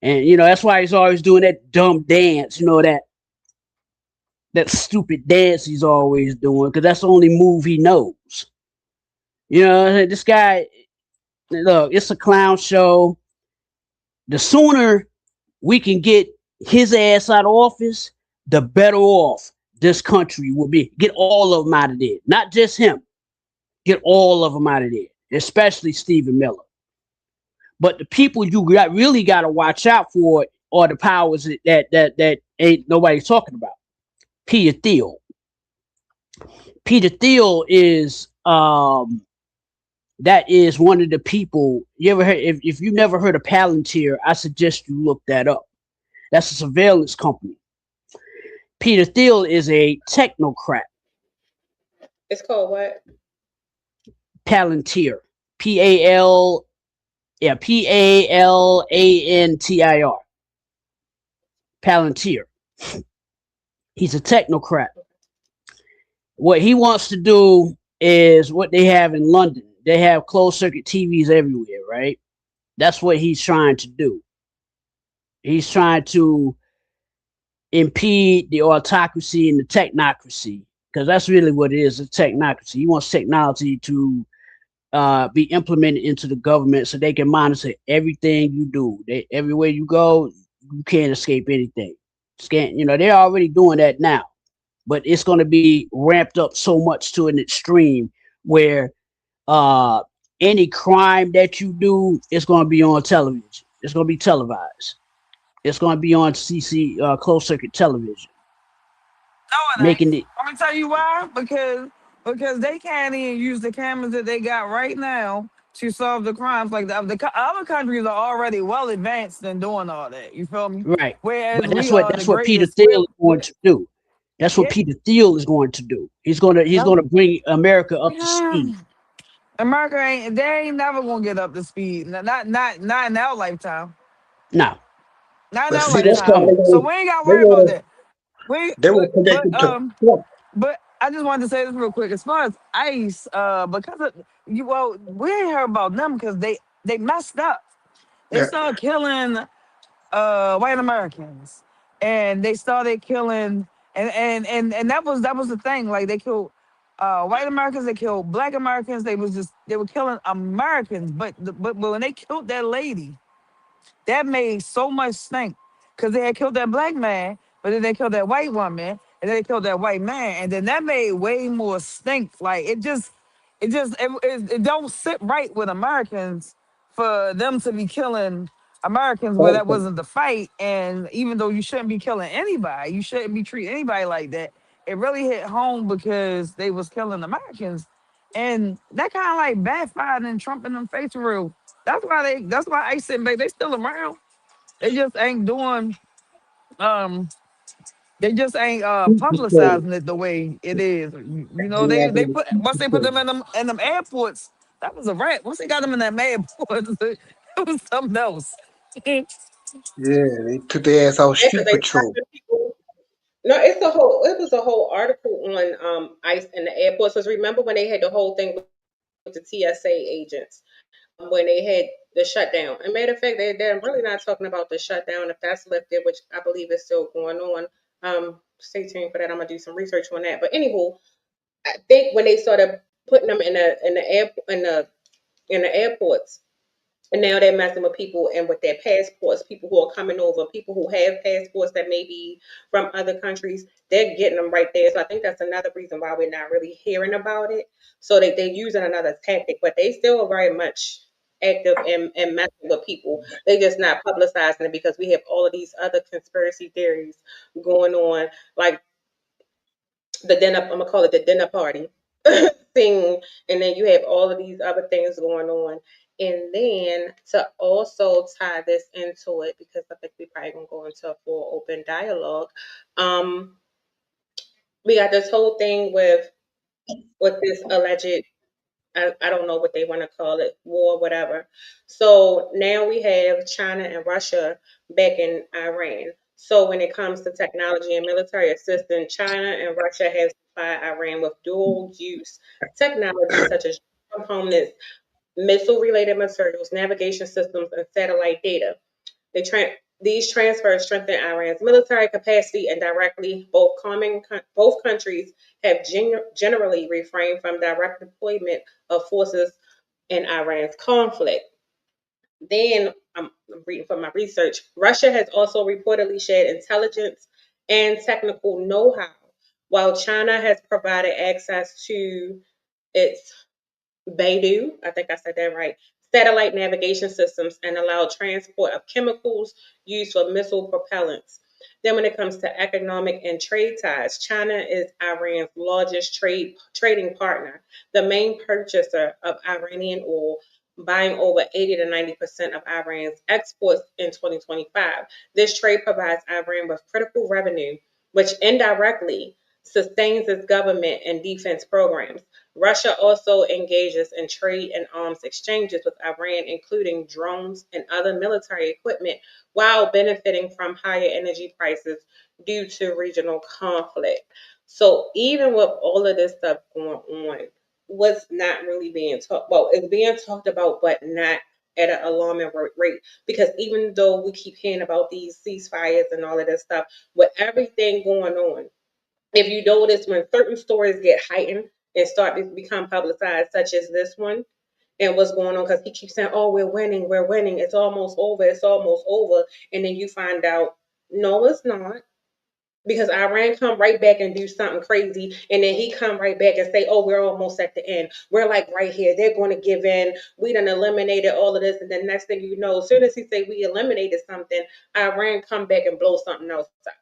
and that's why he's always doing that dumb dance, that stupid dance he's always doing, because that's the only move he knows. This guy, look, it's a clown show. The sooner we can get his ass out of office, the better off this country will be. Get all of them out of there. Not just him. Get all of them out of there, especially Stephen Miller. But the people really got to watch out for are the powers that ain't nobody talking about. Peter Thiel. Peter Thiel is that is one of the people. You ever heard? If you never heard of Palantir, I suggest you look that up. That's a surveillance company. Peter Thiel is a technocrat. It's called what? Palantir. P-A-L, yeah, Palantir. Palantir. He's a technocrat. What he wants to do is what they have in London. They have closed circuit TVs everywhere, right? That's what he's trying to do. He's trying to impede the autocracy and the technocracy because that's really what it is, a technocracy. He wants technology to be implemented into the government so they can monitor everything you do. Everywhere you go, you can't escape anything. They're already doing that now, but it's going to be ramped up so much to an extreme where uh, any crime that you do is going to be on television. It's going to be televised. It's going to be on closed circuit television, No, it ain't. making it I'm gonna tell you why. Because they can't even use the cameras that they got right now to solve the crimes. Like other countries are already well advanced in doing all that. You feel me? right. Whereas But we are the that's what Peter greatest. Thiel is going to do. That's what Yeah. Peter Thiel is going to do. He's No. going to bring America up to Yeah. speed. America ain't. They ain't never gonna get up to speed. Not in our lifetime. Now, Not in But our see, that's so why lifetime. So we ain't got to they worry about want that. We they want to connect it to Trump. but I just wanted to say this real quick. As far as ICE, because of you, well, we ain't heard about them because they messed up. They Yeah. started killing white Americans, and they started killing, and that was the thing. Like they killed white Americans, they killed black Americans. They were killing Americans, but when they killed that lady, that made so much stink because they had killed that black man, but then they killed that white woman, and then they killed that white man, and then that made way more stink. Like it don't sit right with Americans for them to be killing Americans where that wasn't the fight. And even though you shouldn't be killing anybody, you shouldn't be treating anybody like that. It really hit home because they was killing Americans, and that kind of like backfired in Trump and them face for real. That's why I said, babe, they still around. They just ain't doing um they just ain't Heat control. publicizing it the way it is. You know, They have they been put heat once they put control. them in them airports, that was a wrap. Once they got them in that airport, it was something else. Yeah, they took their ass off Because street they patrol. stopping people. No, it was a whole article on ICE in the airports. Because remember when they had the whole thing with the TSA agents, when they had the shutdown. And matter of fact, they're really not talking about the shutdown if that's lifted, which I believe is still going on. Stay tuned for that. I'm gonna do some research on that. But anywho, I think when they started putting them in the airports, and now they're messing with people and with their passports, people who are coming over, people who have passports that may be from other countries, they're getting them right there. So I think that's another reason why we're not really hearing about it. So they're using another tactic, but they still are very much active and messing with people. They just not publicizing it because we have all of these other conspiracy theories going on, like the dinner, I'm gonna call it the dinner party thing, and then you have all of these other things going on. And then to also tie this into it, because I think we probably gonna go into a full open dialogue. Um, we got this whole thing with this alleged, I don't know what they want to call it, war, whatever. So now we have China and Russia back in Iran. So when it comes to technology and military assistance, China and Russia have supplied Iran with dual use technology such as components, missile related materials, navigation systems, and satellite data. These transfers strengthen Iran's military capacity and directly both countries have generally refrained from direct deployment of forces in Iran's conflict. Then I'm reading from my research. Russia has also reportedly shared intelligence and technical know-how, while China has provided access to its Beidou, I think I said that right, satellite navigation systems and allow transport of chemicals used for missile propellants. Then, when it comes to economic and trade ties, China is Iran's largest trading partner, the main purchaser of Iranian oil, buying over 80 to 90% of Iran's exports in 2025. This trade provides Iran with critical revenue, which indirectly sustains its government and defense programs. Russia also engages in trade and arms exchanges with Iran, including drones and other military equipment, while benefiting from higher energy prices due to regional conflict. So, even with all of this stuff going on, what's not really being talked, well, it's being talked about, but not at an alarming rate. Because even though we keep hearing about these ceasefires and all of this stuff, with everything going on, if you notice when certain stories get heightened and start to become publicized, such as this one and what's going on, because he keeps saying, "Oh, we're winning, it's almost over, it's almost over," and then you find out, no, it's not. Because Iran come right back and do something crazy, and then he come right back and say, "Oh, we're almost at the end. We're like right here. They're going to give in. We done eliminated all of this." And then next thing you know, as soon as he say we eliminated something, Iran come back and blow something else up.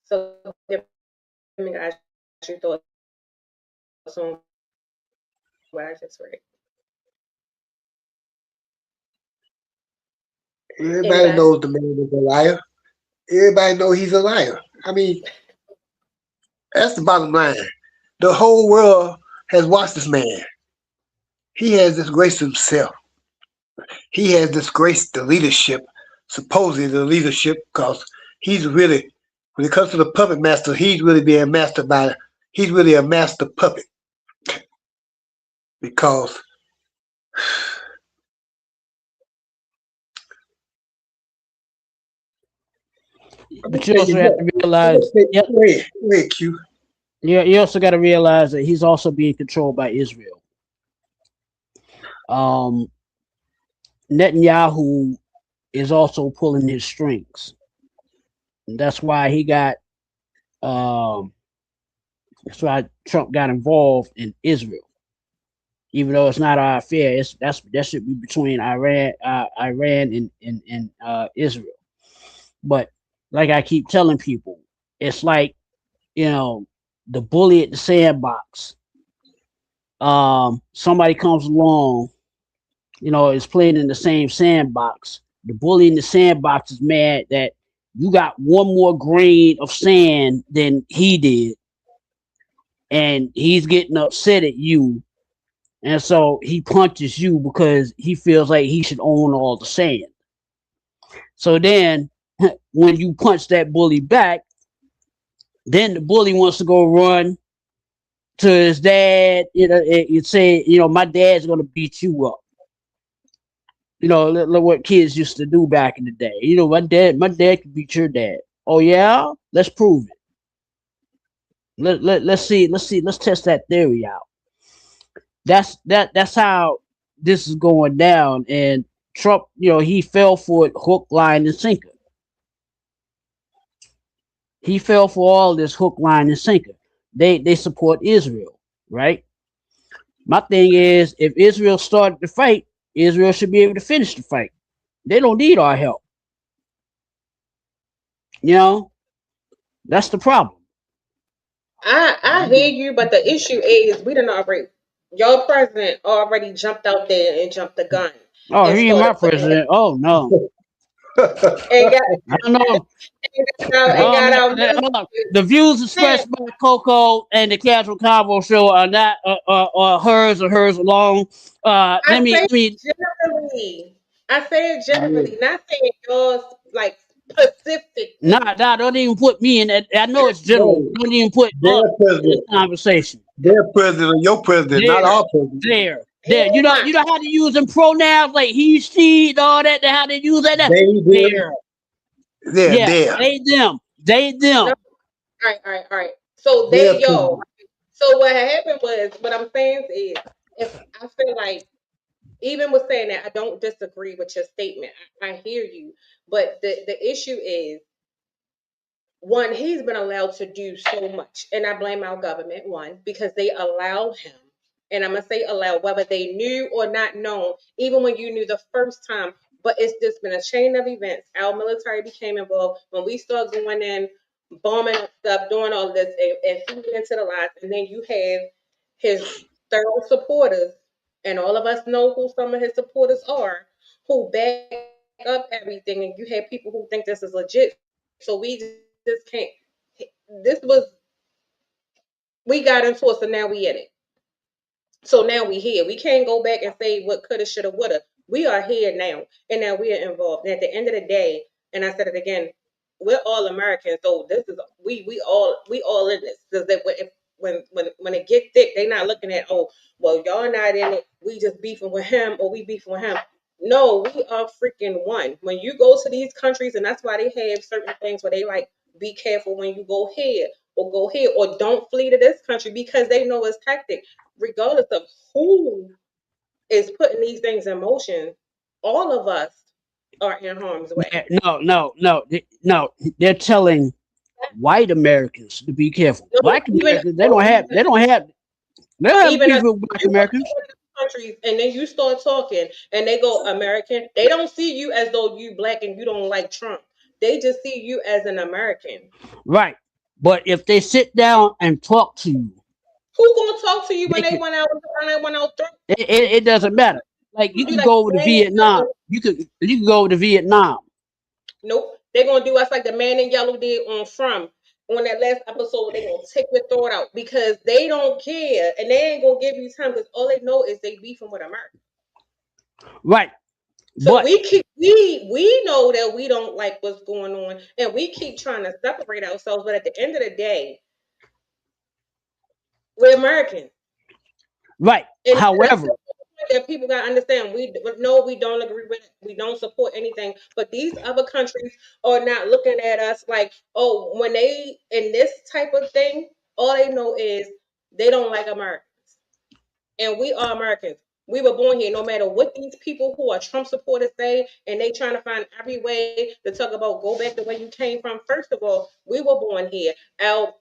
So give me guys your thoughts on what I just read. Everybody Anybody? knows the man is a liar. Everybody knows he's a liar. I mean, that's the bottom line. The whole world has watched this man. He has disgraced himself. He has disgraced the leadership, supposedly the leadership, because he's really, when it comes to the puppet master, he's really being mastered by, he's really a master puppet because I'm gonna But you tell you also have what. to realize, yeah, Go ahead, Q. yeah, you also got to realize that he's also being controlled by Israel. Um, Netanyahu is also pulling his strings. And that's why he got. Um, that's why Trump got involved in Israel, even though it's not our affair. That should be between Iran and Israel. But like I keep telling people, it's like, you know, the bully at the sandbox. Somebody comes along, is playing in the same sandbox. The bully in the sandbox is mad that you got one more grain of sand than he did, and he's getting upset at you, and so he punches you because he feels like he should own all the sand. So then, when you punch that bully back, then the bully wants to go run to his dad. You say, my dad's gonna beat you up. Look what kids used to do back in the day. My dad could beat your dad. Oh yeah, let's prove it. Let's test that theory out. That's how this is going down. And Trump, he fell for it hook, line, and sinker. He fell for all this hook, line, and sinker. They support Israel, right? My thing is, if Israel started the fight, Israel should be able to finish the fight. They don't need our help. You know, that's the problem. I hear you, but the issue is we didn't already. Your president already jumped out there and jumped the gun Oh, and he ain't my started putting his president. Oh no, and got I don't know. and got our The views military. expressed by Coco and the Casual Convo Show are not hers or hers alone. I say Let me. generally. I say it Yeah. generally, not saying yours like specifically. Nah, don't even put me in that. I know it's general. No, Don't even put us their in the president, conversation. their president, your president, not There, our president. there. You know, Yeah, you know how to use them pronouns like he, she, and all that. How they use that? They, them, There. they're Yeah, there. they, no, them. all right. So Their they yo. president. So what happened was what I'm saying is if I feel like even with saying that I don't disagree with your statement. I hear you. But the issue is one, he's been allowed to do so much. And I blame our government, one, because they allowed him. And I'm going to say allow, whether they knew or not known, even when you knew the first time. But it's just been a chain of events. Our military became involved. When we start going in, bombing up stuff, doing all this, and feeding into the lies. And then you have his thorough supporters, and all of us know who some of his supporters are, who back up everything. And you have people who think this is legit. So we just can't. This was we got into it, so now we in it. So now we here. We can't go back and say what coulda, shoulda, woulda. We are here now, and now we are involved. And at the end of the day, and I said it again, we're all Americans. So this is we all in this. Because if when it get thick, they not looking at, oh, well, y'all not in it. We just beefing with him or we beefing with him. No, we are freaking one. When you go to these countries, and that's why they have certain things where they like be careful when you go here or go here or don't flee to this country because they know it's tactic. Regardless of who is putting these things in motion, all of us are in harm's way. No. They're telling white Americans to be careful. No, Black Americans, they don't have even beef as with black you go to Americans. other countries and then you start talking and they go American, they don't see you as though you black and you don't like Trump. They just see you as an American. Right. But if they sit down and talk to you, Who gonna talk to you they when they can went out through? it doesn't matter. Like you You can like go over to man in Vietnam. yellow. You can go over to Vietnam. Nope. They're gonna do us like the man in yellow did on that last episode. They're gonna take your throat out because they don't care and they ain't gonna give you time because all they know is they beefing with America. Right. So But we know that we don't like what's going on, and we keep trying to separate ourselves. But at the end of the day, we're Americans, right. and that's However, the point that people gotta understand. We no, we don't agree with it. We don't support anything. But these other countries are not looking at us like, oh, when they in this type of thing, all they know is they don't like America. And we are Americans. We were born here, no matter what these people who are Trump supporters say, and they trying to find every way to talk about go back to where you came from. First of all, we were born here. Our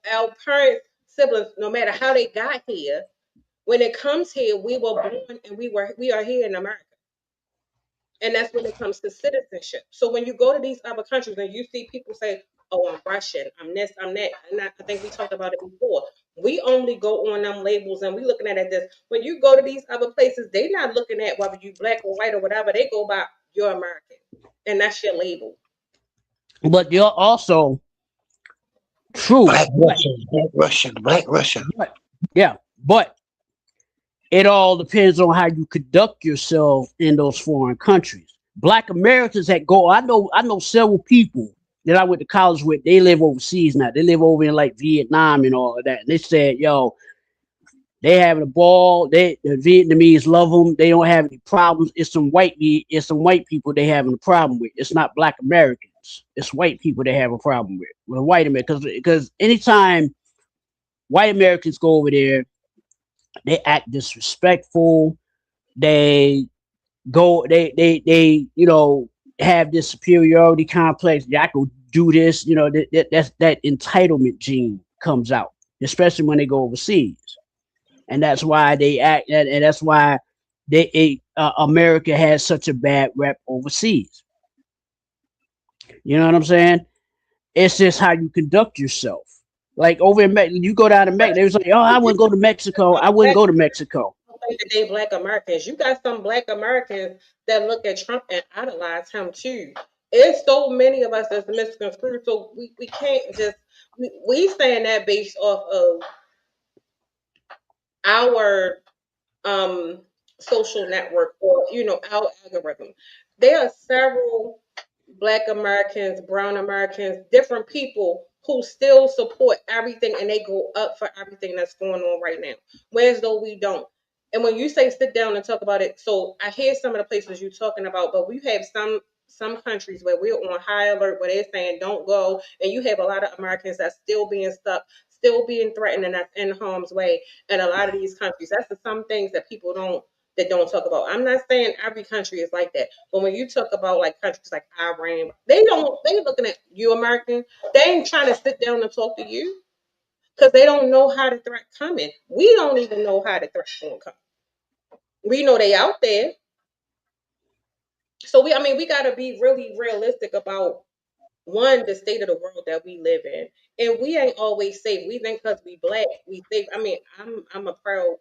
parents, siblings, no matter how they got here, when it comes here, we were born and we are here in America. And that's when it comes to citizenship. So when you go to these other countries and you see people say, "Oh, I'm Russian, I'm this, I'm that," and I think we talked about it before. We only go on them labels and we looking at it this. When you go to these other places, they not looking at whether you black or white or whatever. They go by you're American, and that's your label. but you're also true. Black Russian, Black Russian, Black Russian. But yeah, but it all depends on how you conduct yourself in those foreign countries. Black Americans that go, I know several people that I went to college with. They live overseas now. They live over in like Vietnam and all of that. And they said, yo, they having a ball. The Vietnamese love them. They don't have any problems. It's some white people they having a problem with. It's not Black Americans. It's white people they have a problem with white Americans. Because anytime white Americans go over there, they act disrespectful. They they have this superiority complex. Yeah, I could do this. That entitlement gene comes out, especially when they go overseas, and that's why they act. And that's why America has such a bad rep overseas. You know what I'm saying? It's just how you conduct yourself. Like over in you go down to Mexico, they was like, "Oh, I wouldn't go to Mexico. I wouldn't go to Mexico." Think that they black Americans. You got some black Americans that look at Trump and idolize him too. It's so many of us that's misconstrued. So we can't just we saying that based off of our um social network or our algorithm. There are several Black Americans, Brown Americans, different people who still support everything and they go up for everything that's going on right now. Whereas though we don't. And when you say sit down and talk about it, so I hear some of the places you're talking about, but we have some countries where we're on high alert where they're saying don't go, and you have a lot of Americans that's still being stuck, still being threatened, and that's in harm's way. And a lot of these countries, that's some things that people don't talk about. I'm not saying every country is like that, but when you talk about like countries like Iran, they looking at you American. They ain't trying to sit down and talk to you because they don't know how the threat coming. We don't even know how the threat gonna come. We know they out there. So we gotta be really realistic about one, the state of the world that we live in. And we ain't always safe. We think because we black, we safe. I'm a proud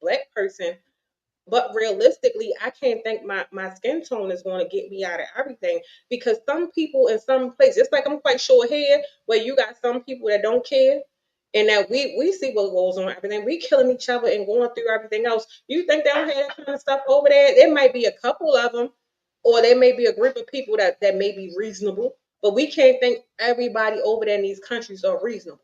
black person. But realistically, I can't think my skin tone is going to get me out of everything because some people in some places, just like I'm quite sure here, where you got some people that don't care and that we see what goes on, everything. We killing each other and going through everything else. You think they don't have that kind of stuff over there? There might be a couple of them, or there may be a group of people that may be reasonable, but we can't think everybody over there in these countries are reasonable.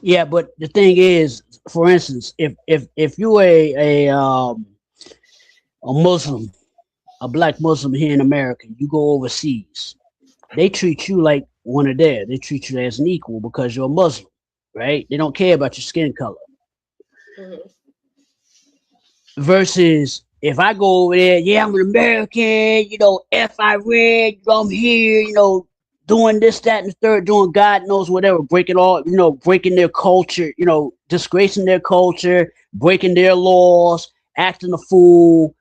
Yeah, but the thing is, for instance, if you a Muslim, a black Muslim here in America, you go overseas, they treat you like one of theirs. They treat you as an equal because you're a Muslim, right? They don't care about your skin color. Hmm. Versus if I go over there, yeah, I'm an American, F I read, I'm here, doing this, that, and the third, doing God knows whatever, breaking all, breaking their culture, disgracing their culture, breaking their laws, acting a fool,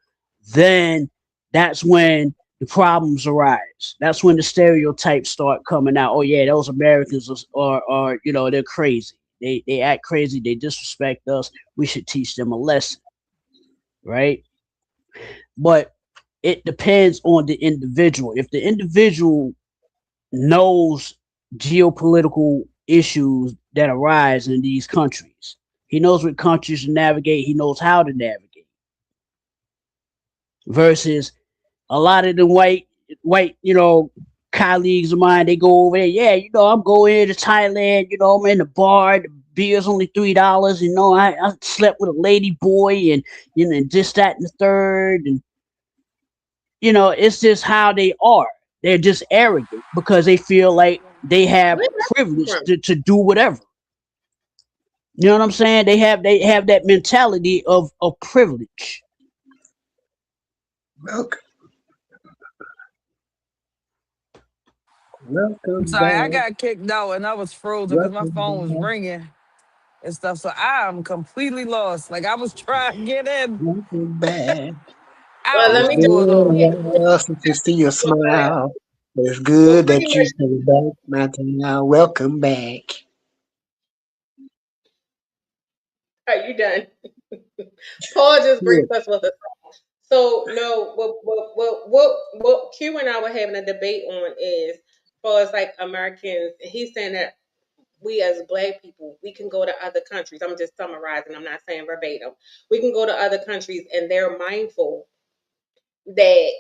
then that's when the problems arise. That's when the stereotypes start coming out. Oh yeah, those Americans are they're crazy. They act crazy. They disrespect us. We should teach them a lesson, right? But it depends on the individual. If the individual knows geopolitical issues that arise in these countries, he knows what countries to navigate, he knows how to navigate. Versus a lot of the white, colleagues of mine, they go over there, yeah, I'm going to Thailand, I'm in the bar, the beer's only $3, I slept with a lady boy and just that and the third, and it's just how they are. They're just arrogant because they feel like they have Where did that come privilege from? to do whatever. You know what I'm saying? They have that mentality of privilege. Welcome, I'm welcome sorry, I back. got kicked out and I was frozen because my Welcome phone was back. ringing and stuff. So I'm completely lost. Like I was trying to get in. Welcome back. I Well, don't know let It's me what's just going on. been a while since I see your look at that. smile. But it's So good pretty that you much, came back, my town. Welcome back. are you done? Paul just Yeah. graced us with a. So no, what Q and I were having a debate on is, far as like Americans, he's saying that we as black people, we can go to other countries. I'm just summarizing, I'm not saying verbatim. We can go to other countries and they're mindful that,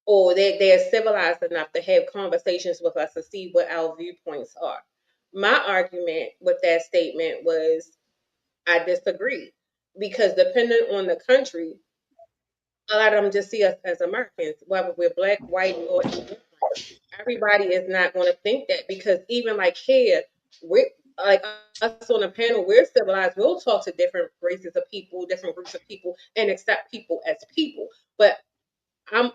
or they're civilized enough to have conversations with us to see what our viewpoints are. My argument with that statement was I disagree because depending on the country, a lot of them just see us as Americans, whether we're black, white, or everybody is not going to think that because even like here, we're like us on the panel, we're civilized. We'll talk to different races of people, different groups of people, and accept people as people. But I'm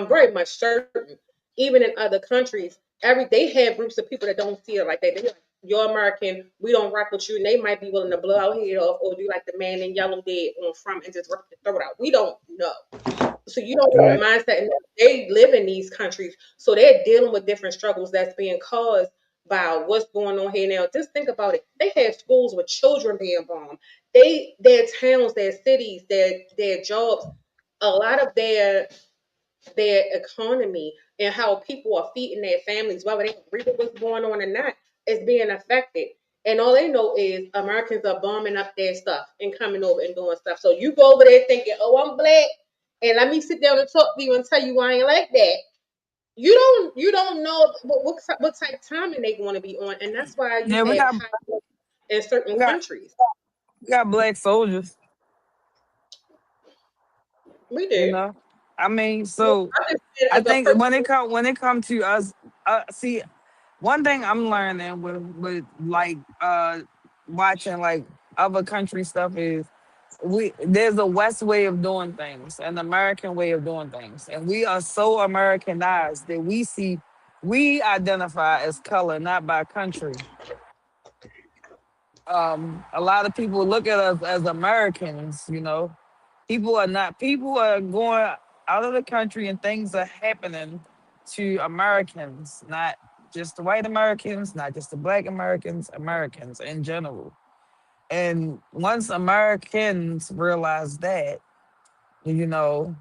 very much certain, even in other countries, they have groups of people that don't see it like that. They're like, you're American, we don't rock with you, and they might be willing to blow our head off or do like the man in yellow did on from and just rip the throat out. We don't know. So you don't know the Right. mindset, and they live in these countries, so they're dealing with different struggles that's being caused by what's going on here now. Just think about it. They have schools with children being bombed. Their towns, their cities, their jobs, a lot of their economy and how people are feeding their families, whether they agree with what's going on or not, is being affected. And all they know is Americans are bombing up their stuff and coming over and doing stuff. So you go over there thinking, oh, I'm black, and let me sit down and talk to you and tell you I ain't like that. You don't know what type of timing they want to be on, and that's why you Yeah, we have got high in certain we got countries. we got black soldiers, We you do. know. I mean, Well, so I just said I as a think personal. when it come to us, see, one thing I'm learning with like watching like other country stuff is we there's a West way of doing things, an American way of doing things, and we are so Americanized that we identify as color, not by country. A lot of people look at us as Americans, you know. People are going out of the country and things are happening to Americans, not just the white Americans, not just the black Americans, Americans in general. And once Americans realize that, you know,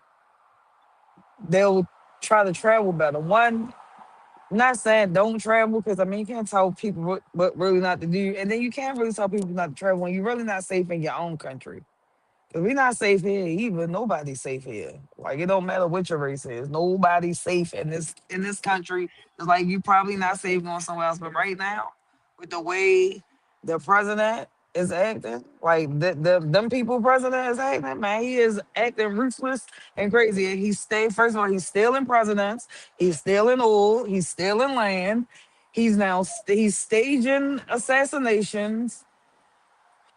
they'll try to travel better. One, I'm not saying don't travel because I mean you can't tell people what really not to do, and then you can't really tell people not to travel when you're really not safe in your own country. Cause we not safe here either. Nobody's safe here. Like it don't matter what your race is. Nobody's safe in this country. It's like you probably not safe going somewhere else. But right now, with the way the president is acting, like them people president is acting, man, he is acting ruthless and crazy. And first of all, he's stealing presidents, he's stealing oil, he's stealing land. He's staging assassinations.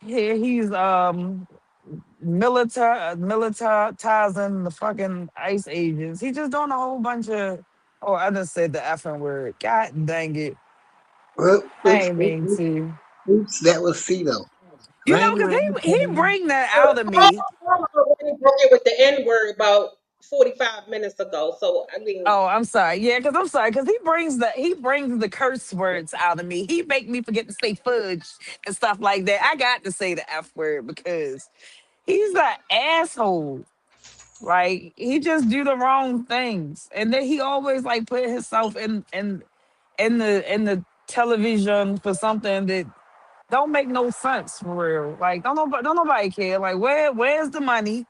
He's militarizing the fucking ICE agents. He's just doing a whole bunch of, oh, I just said the effing word. God dang it. Well, I ain't mean to. oops, that was CeeLo. You know, Ring, because ring, he ring. bring that out of me. Obama already broke it with the N word about 45 minutes ago. So I mean, Oh, I'm sorry. Yeah, because I'm sorry. Because he brings the curse words out of me. He make me forget to say fudge and stuff like that. I got to say the F word because he's an asshole. Like he just do the wrong things, and then he always like put himself in the television for something that don't make no sense for real. Like don't nobody care. Like where's the money?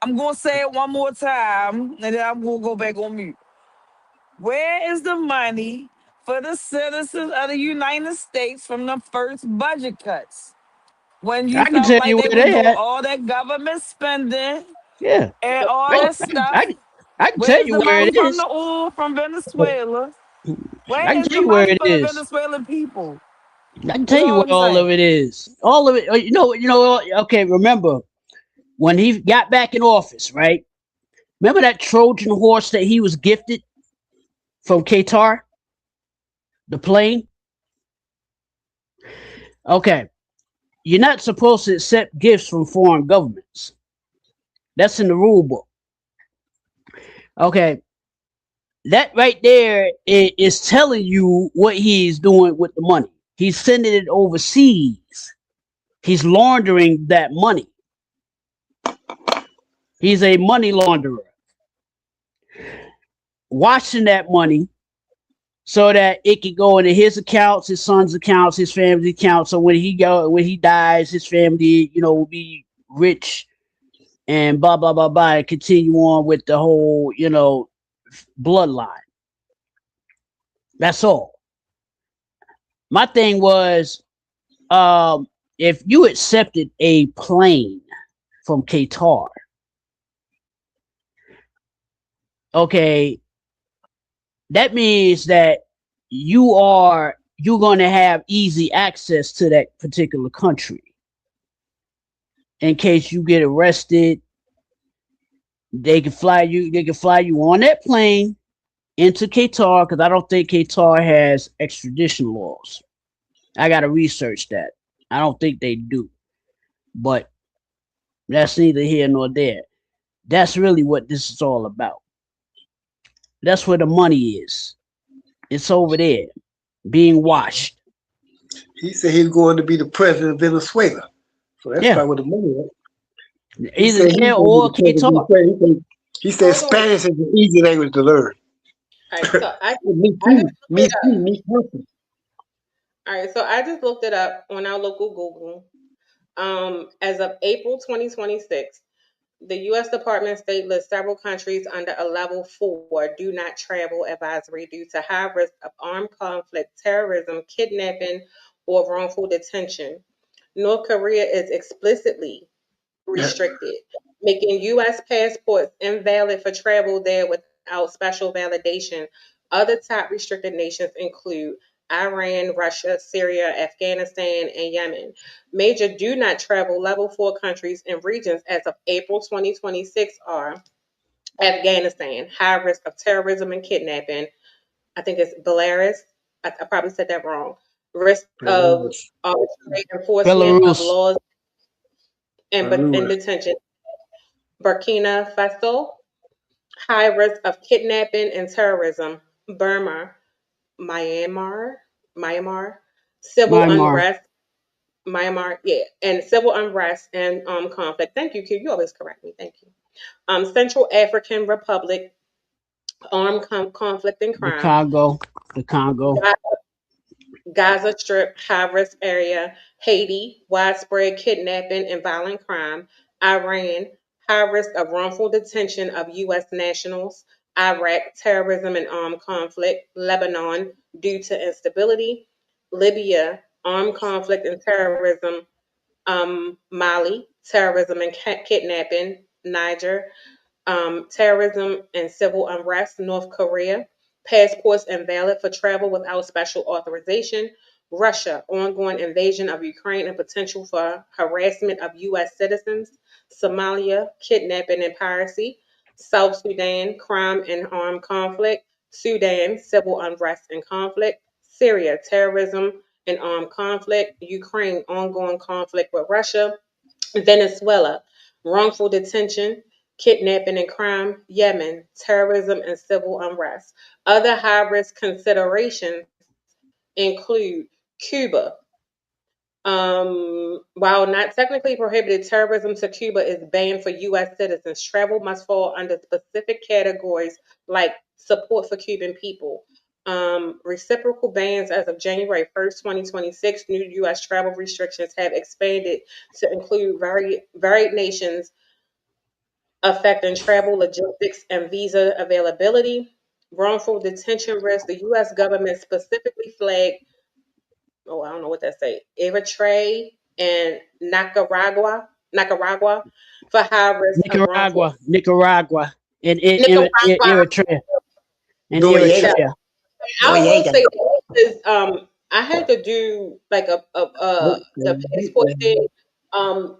I'm gonna say it one more time, and then I'm gonna go back on mute. Where is the money for the citizens of the United States from the first budget cuts? When you I can felt tell like you they where was they doing at. all that government spending Yeah. and the all I, that first, I, can, I, stuff. can, I can tell Where's you the where money it from is. the oil from Venezuela? I Where can is tell the you where money it for the is. Venezuelan people? I can You tell know you what where I'm all of saying? it is. All of it. Okay, remember when he got back in office, right? Remember that Trojan horse that he was gifted from Qatar, the plane? Okay, you're not supposed to accept gifts from foreign governments. That's in the rule book. Okay, that right there is telling you what he's doing with the money. He's sending it overseas. He's laundering that money. He's a money launderer. Washing that money so that it can go into his accounts, his son's accounts, his family's accounts. So when he dies, his family, will be rich and blah blah blah blah, and continue on with the whole, bloodline. That's all. My thing was, if you accepted a plane from Qatar, okay, that means that you're going to have easy access to that particular country in case you get arrested. They can fly you on that plane into Qatar, because I don't think Qatar has extradition laws. I gotta research that. I don't think they do, but that's neither here nor there. That's really what this is all about. That's where the money is. It's over there, being washed. He said he's going to be the president of Venezuela. So that's Yeah, probably what the money is. He either said he's there going to be or the president of Qatar. Venezuela. He said hold on. Spanish is an easy language to learn. All right, so Me I just too. looked Me it too. up. Me too. All right, so I just looked it up on our local Google. As of April 2026, the U.S. Department of State lists several countries under a level 4 do not travel advisory due to high risk of armed conflict, terrorism, kidnapping, or wrongful detention. North Korea is explicitly restricted, making U.S. passports invalid for travel there without special validation. Other top restricted nations include Iran, Russia, Syria, Afghanistan, and Yemen. Major do not travel level 4 countries and regions as of April 2026 are Afghanistan, high risk of terrorism and kidnapping. I think it's Belarus. I probably said that wrong. Risk of Belarus. arbitrary enforcement of Belarus, laws and Belarus. detention. Burkina Faso, high risk of kidnapping and terrorism. Burma, Myanmar, civil Myanmar. unrest. Myanmar, yeah, and civil unrest and conflict. Thank you, Q. You always correct me. Thank you. Central African Republic, armed conflict and The crime. Congo. The Congo. Gaza Strip, high risk area. Haiti, widespread kidnapping and violent crime. Iran, high risk of wrongful detention of U.S. nationals. Iraq, terrorism and armed conflict. Lebanon, due to instability. Libya, armed conflict and terrorism, Mali, terrorism and kidnapping, Niger, terrorism and civil unrest, North Korea, passports invalid for travel without special authorization, Russia, ongoing invasion of Ukraine and potential for harassment of U.S. citizens, Somalia, kidnapping and piracy, South Sudan, crime and armed conflict, Sudan, civil unrest and conflict, Syria, terrorism and armed conflict, Ukraine, ongoing conflict with Russia, Venezuela, wrongful detention, kidnapping and crime, Yemen, terrorism and civil unrest. Other high risk considerations include Cuba. While not technically prohibited, terrorism to Cuba is banned for U.S. citizens. Travel must fall under specific categories like support for Cuban people. Reciprocal bans as of January 1st, 2026. New U.S. travel restrictions have expanded to include varied nations affecting travel logistics and visa availability. Wrongful detention risk. The U.S. government specifically flagged, oh, I don't know what that say, Eritrea and Nicaragua for high risk of wrongful. Nicaragua, and Nicaragua, Eritrea, and Noriega. Eritrea. I will Noriega. say this, I had to do like the passport thing um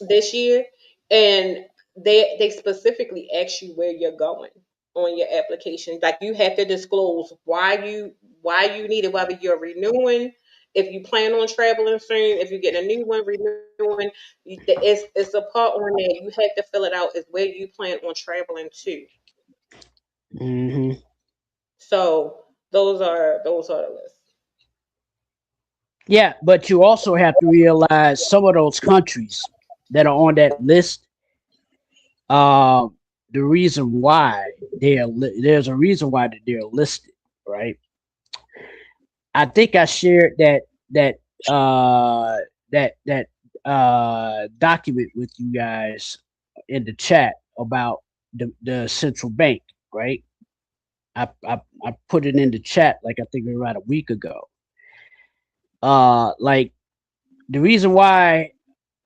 this year, and they specifically ask you where you're going on your application. Like you have to disclose why you need it, whether you're renewing, if you plan on traveling soon, if you're getting a new one, renewing. It's a part on there. You have to fill it out. Is where you plan on traveling to. Hmm. So those are the lists. Yeah, but you also have to realize some of those countries that are on that list. Um, the reason why there's a reason why that they're listed, right? I think I shared that uh that document with you guys in the chat about the central bank, right? I put it in the chat like I think around a week ago. Like the reason why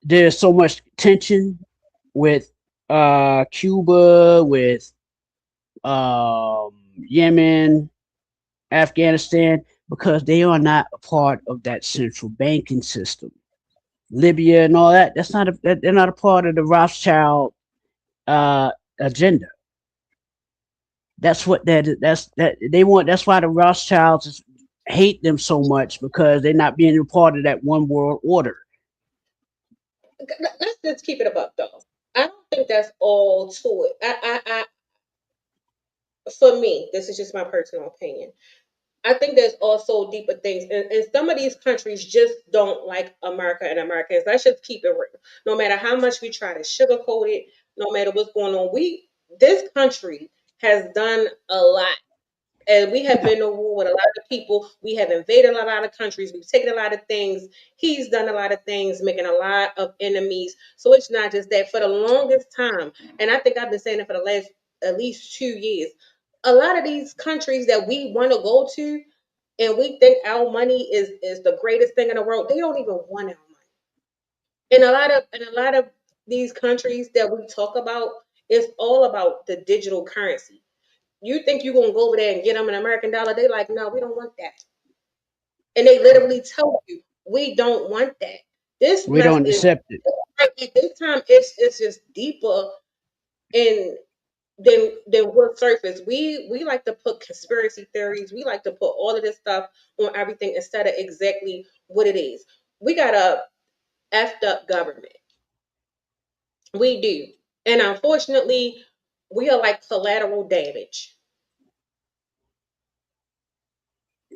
there's so much tension with Cuba, with Yemen, Afghanistan, because they are not a part of that central banking system. Libya and all that, they're not a part of the Rothschild uh, agenda. That's what that they want. That's why the Rothschilds hate them so much because they're not being a part of that one world order. Let's just keep it above though. I don't think that's all to it. For me, this is just my personal opinion. I think there's also deeper things, and some of these countries just don't like America and Americans. Let's just keep it real. No matter how much we try to sugarcoat it, no matter what's going on, this country has done a lot, and we have Yeah, been to war with a lot of people. We have invaded a lot of countries. We've taken a lot of things. He's done a lot of things, making a lot of enemies. So it's not just that. For the longest time, and I think I've been saying it for the last at least 2 years, a lot of these countries that we want to go to and we think our money is the greatest thing in the world, they don't even want our money. And a lot of these countries that we talk about, it's all about the digital currency. You think you're gonna go over there and get them an American dollar? They like, no, we don't want that. And they literally tell you, we don't want that. This we mess don't is accept it. at this time it's just deeper in than what surface. We like to put conspiracy theories, we like to put all of this stuff on everything instead of exactly what it is. We got a effed up government. We do. And unfortunately, we are like collateral damage.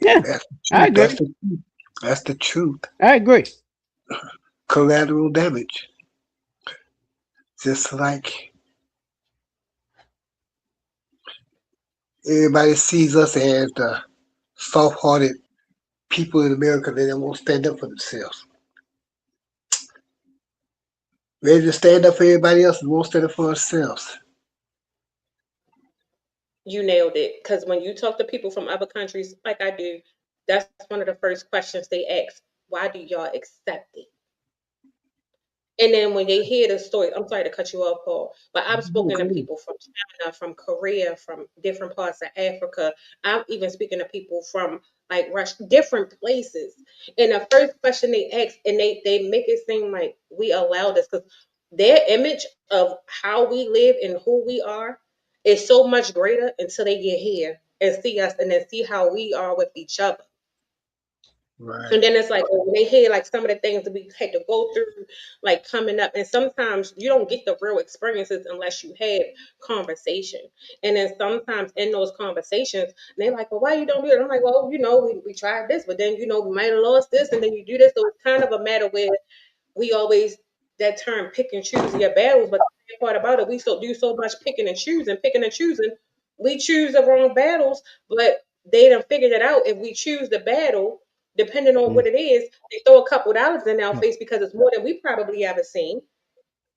Yeah, That's the I truth. agree. That's the truth. I agree. Collateral damage. Just like everybody sees us as the soft-hearted people in America that won't stand up for themselves. Ready to stand up for everybody else and won't stand up for ourselves. You nailed it. Because when you talk to people from other countries, like I do, that's one of the first questions they ask. why do y'all accept it? And then when they hear the story, I'm sorry to cut you off, Paul, but I've spoken to people from China, from Korea, from different parts of Africa. I'm even speaking to people from like Russia, different places. And the first question they ask, and they make it seem like we allow this because their image of how we live and who we are is so much greater until they get here and see us and then see how we are with each other. Right. And then it's like when they hear like some of the things that we had to go through, like coming up, and sometimes you don't get the real experiences unless you have conversation. And then sometimes in those conversations, they're like, "Well, why you don't do it?" I'm like, "Well, we tried this, but then we might have lost this, and then you do this." So it's kind of a matter where we always that term pick and choose your battles, but the part about it, we do so much picking and choosing. We choose the wrong battles, but they done figured it out. If we choose the battle, depending on what it is, they throw a couple dollars in our face because it's more than we probably ever seen.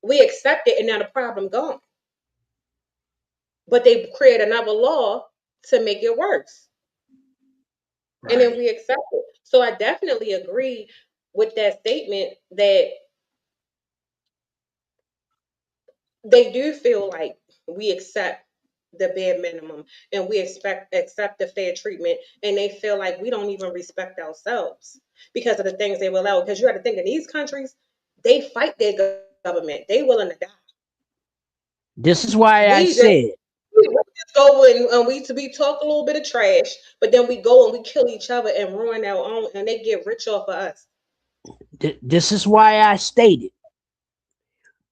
We accept it, and now the problem gone. But they create another law to make it worse, and then Right. we accept it. So I definitely agree with that statement that they do feel like we accept the bare minimum and we accept the fair treatment, and they feel like we don't even respect ourselves because of the things they will allow. Because you have to think in these countries, they fight their government. They willing to die. This is why I We just said we just go and we talk a little bit of trash, but then we go and we kill each other and ruin our own, and they get rich off of us. this is why I stated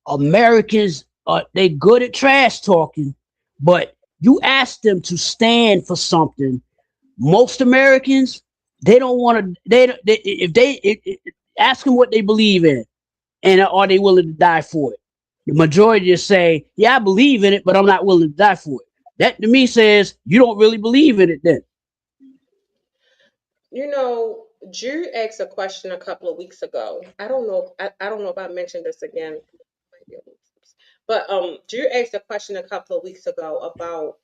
Americans are they good at trash talking, but you ask them to stand for something. Most Americans they don't want to. If ask them what they believe in, and are they willing to die for it? The majority just say, "Yeah, I believe in it, but I'm not willing to die for it." That to me says you don't really believe in it. Then Drew asked a question a couple of weeks ago. I don't know if I mentioned this again. But Drew asked a question a couple of weeks ago about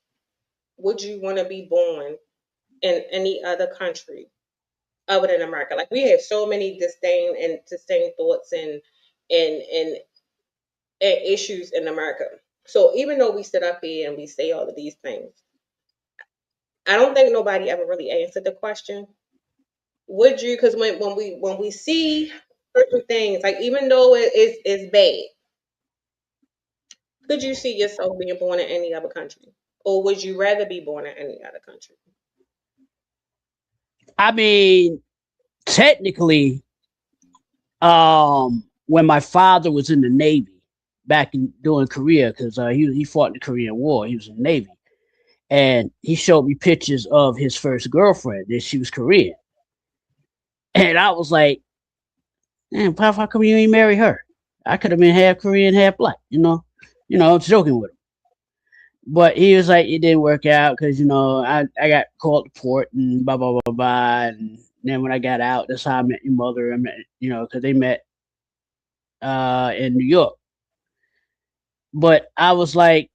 would you want to be born in any other country other than America? Like we have so many disdain thoughts and issues in America. So even though we sit up here and we say all of these things, I don't think nobody ever really answered the question. Would you? Because when we see certain things, like even though it's bad, could you see yourself being born in any other country, or would you rather be born in any other country? I mean, technically, when my father was in the Navy back in during Korea, because he fought in the Korean War, he was in the Navy, and he showed me pictures of his first girlfriend, and she was Korean, and I was like, "Man, Pop, how come you ain't marry her? I could have been half Korean, half black." I was joking with him. But he was like, it didn't work out because I got called to port and blah blah blah blah. And then when I got out, that's how I met your mother. I met because they met in New York. But I was like,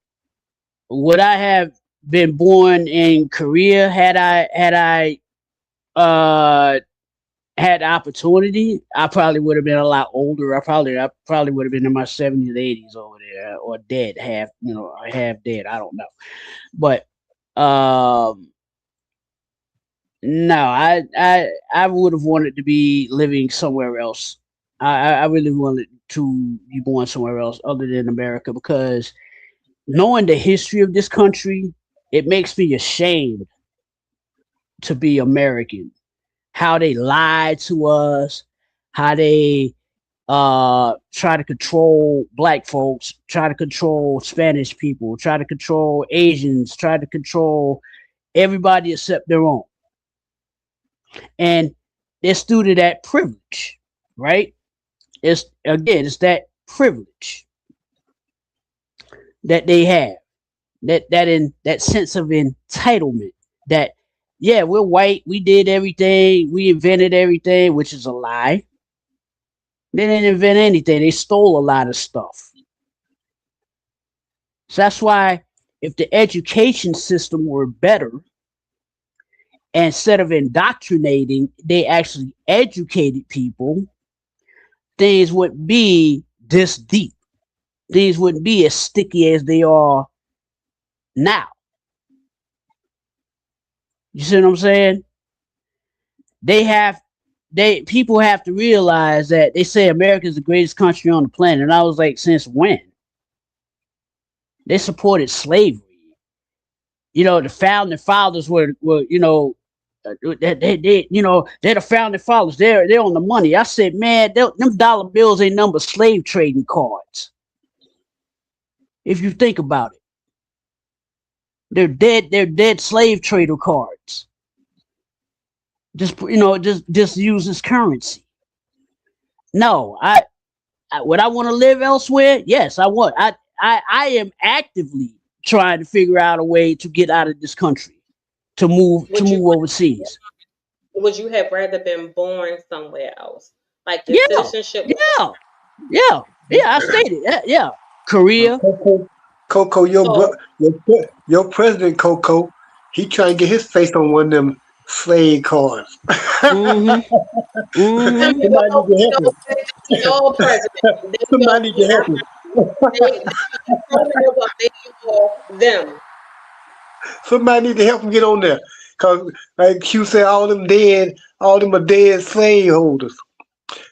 would I have been born in Korea had I uh had the opportunity? I probably would have been a lot older. I probably would have been in my 70s, 80s over there, or dead, half dead. I don't know, but um no, I would have wanted to be living somewhere else. I really wanted to be born somewhere else other than America because knowing the history of this country, it makes me ashamed to be American. How they lied to us, how they try to control black folks, try to control Spanish people, try to control Asians, try to control everybody except their own. And it's due to that privilege, right? It's that privilege that they have, that sense of entitlement. That yeah, we're white, we did everything, we invented everything, which is a lie. They didn't invent anything; they stole a lot of stuff. So that's why, if the education system were better Instead of indoctrinating, they actually educated people, things wouldn't be this deep. Things wouldn't be as sticky as they are now. You see what I'm saying? They have they people have to realize that they say America is the greatest country on the planet. And I was like, since when? They supported slavery. The founding fathers were they're the founding fathers. They're on the money. I said, man, them dollar bills ain't number slave trading cards. If you think about it, they're dead. They're dead slave trader cards. Just use as currency. No, would I want to live elsewhere? Yes, I would. I am actively trying to figure out a way to get out of this country, to move to Would you move overseas. would you have rather been born somewhere else? Like your Yeah, citizenship was yeah, yeah. I stated that. Yeah, Korea. Coco, so your president Coco, he trying to get his face on one of them slave cars. Mm-hmm. them Mm-hmm. Somebody need to help him. they all president. They all Somebody need to help him. they throwing them up, they all them. Somebody need to help him get on there. Cause like Q said, all them are dead slave holders.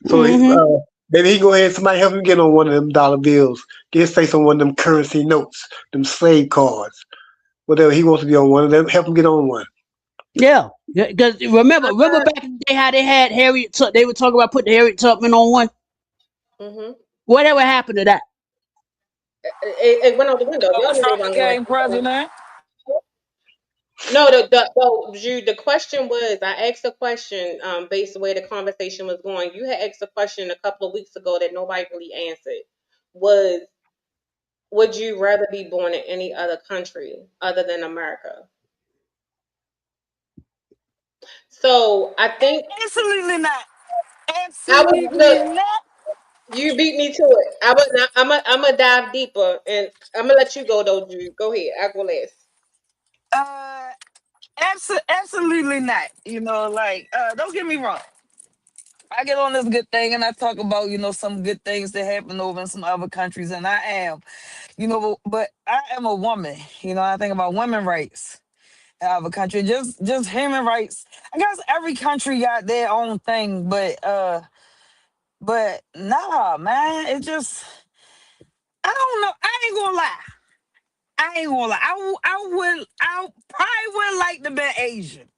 So Mm-hmm. maybe he go ahead. Somebody help him get on one of them dollar bills. Get his face on one of them currency notes, them slave cards. Whatever he wants to be on one of them, help him get on one. Yeah. Because remember back in the day how they had Harriet. They were talking about putting Harriet Tubman on one. Mm-hmm. Whatever happened to that? It went out the window. Y'all knew they Trump weren't going became to. president. No, the question was I asked a question based on where the conversation was going. You had asked a question a couple of weeks ago that nobody really answered. Was would you rather be born in any other country other than America? So I think Absolutely not. I would Absolutely look. not. You beat me to it. I'm a dive deeper, and I'm gonna let you go though, Drew. Go ahead. I go last. Uh, absolutely not. Like, don't get me wrong. I get on this good thing and I talk about, some good things that happen over in some other countries, and I am, but I am a woman. I think about women rights in other country, just human rights. I guess every country got their own thing, but nah, man, it just I don't know. I ain't gonna lie. I ain't gonna lie. I probably would like to be Asian.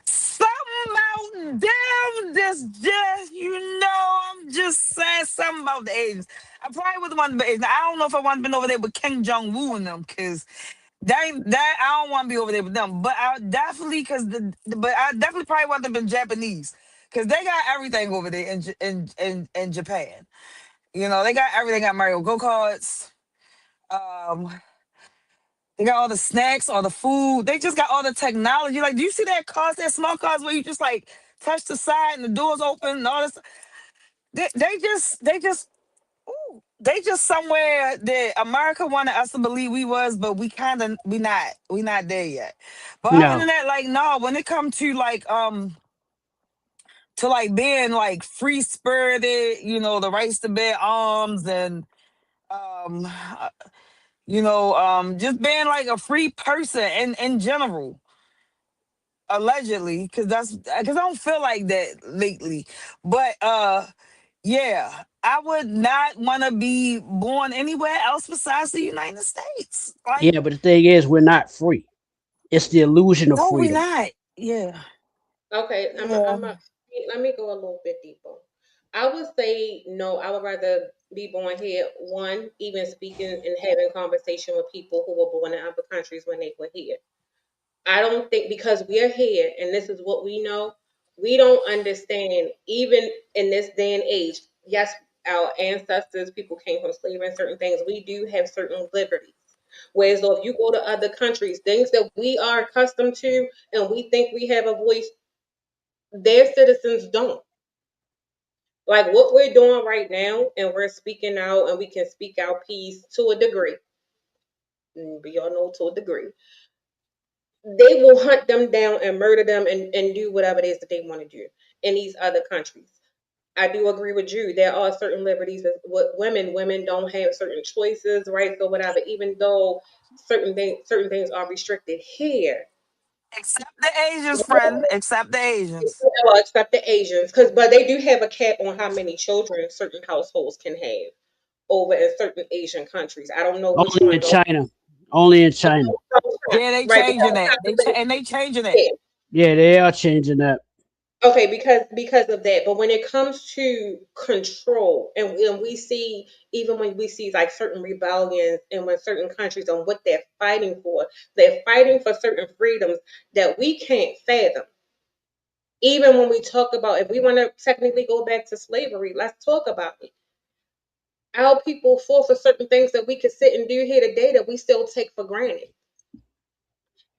Something about them just I'm just saying something about the Asians. I probably would want to be Asian. I don't know if I want to be over there with Kim Jong Woo and them, because that I don't want to be over there with them. But I definitely but I definitely probably want to be Japanese, because they got everything over there in Japan. They got everything. They got Mario go karts. Um, they got all the snacks, all the food. They just got all the technology. Like, do you see that cars, that small cars where you just like touch the side and the doors open and all this? They just somewhere that America wanted us to believe we was, but we not there yet. But other than No. that, like, no, when it comes to like being like free spirited, the rights to bear arms, and um just being like a free person in general, allegedly, because I don't feel like that lately. But yeah, I would not want to be born anywhere else besides the United States. Like, Yeah, but the thing is, we're not free. It's the illusion of no, we freedom. not. Yeah, Okay, yeah. let me go a little bit deeper. I would say no. I would rather be born here. One, even speaking and having conversation with people who were born in other countries when they were here. I don't think because we're here and this is what we know, we don't understand even in this day and age. Yes, our ancestors, people came from slavery and certain things. We do have certain liberties. Whereas though if you go to other countries, things that we are accustomed to and we think we have a voice, their citizens don't. Like what we're doing right now, and we're speaking out and we can speak our piece to a degree. We all know to a degree. they will hunt them down and murder them and do whatever it is that they want to do in these other countries. I do agree with you. There are certain liberties that with women don't have certain choices, rights, or whatever. Even though certain things are restricted here, Except the Asians, friend. Except the Asians. well, except the Asians, because but they do have a cap on how many children certain households can have over in certain Asian countries. I don't know which Only in one though. China. Only in China. Yeah, they Right, changing because that. population. And they changing it. Yeah, they are changing that. Okay, because of that. But when it comes to control, and we see even when we see like certain rebellions and when certain countries on what they're fighting for certain freedoms that we can't fathom. Even when we talk about if we want to technically go back to slavery, let's talk about it. Our people fought for certain things that we could sit and do here today that we still take for granted.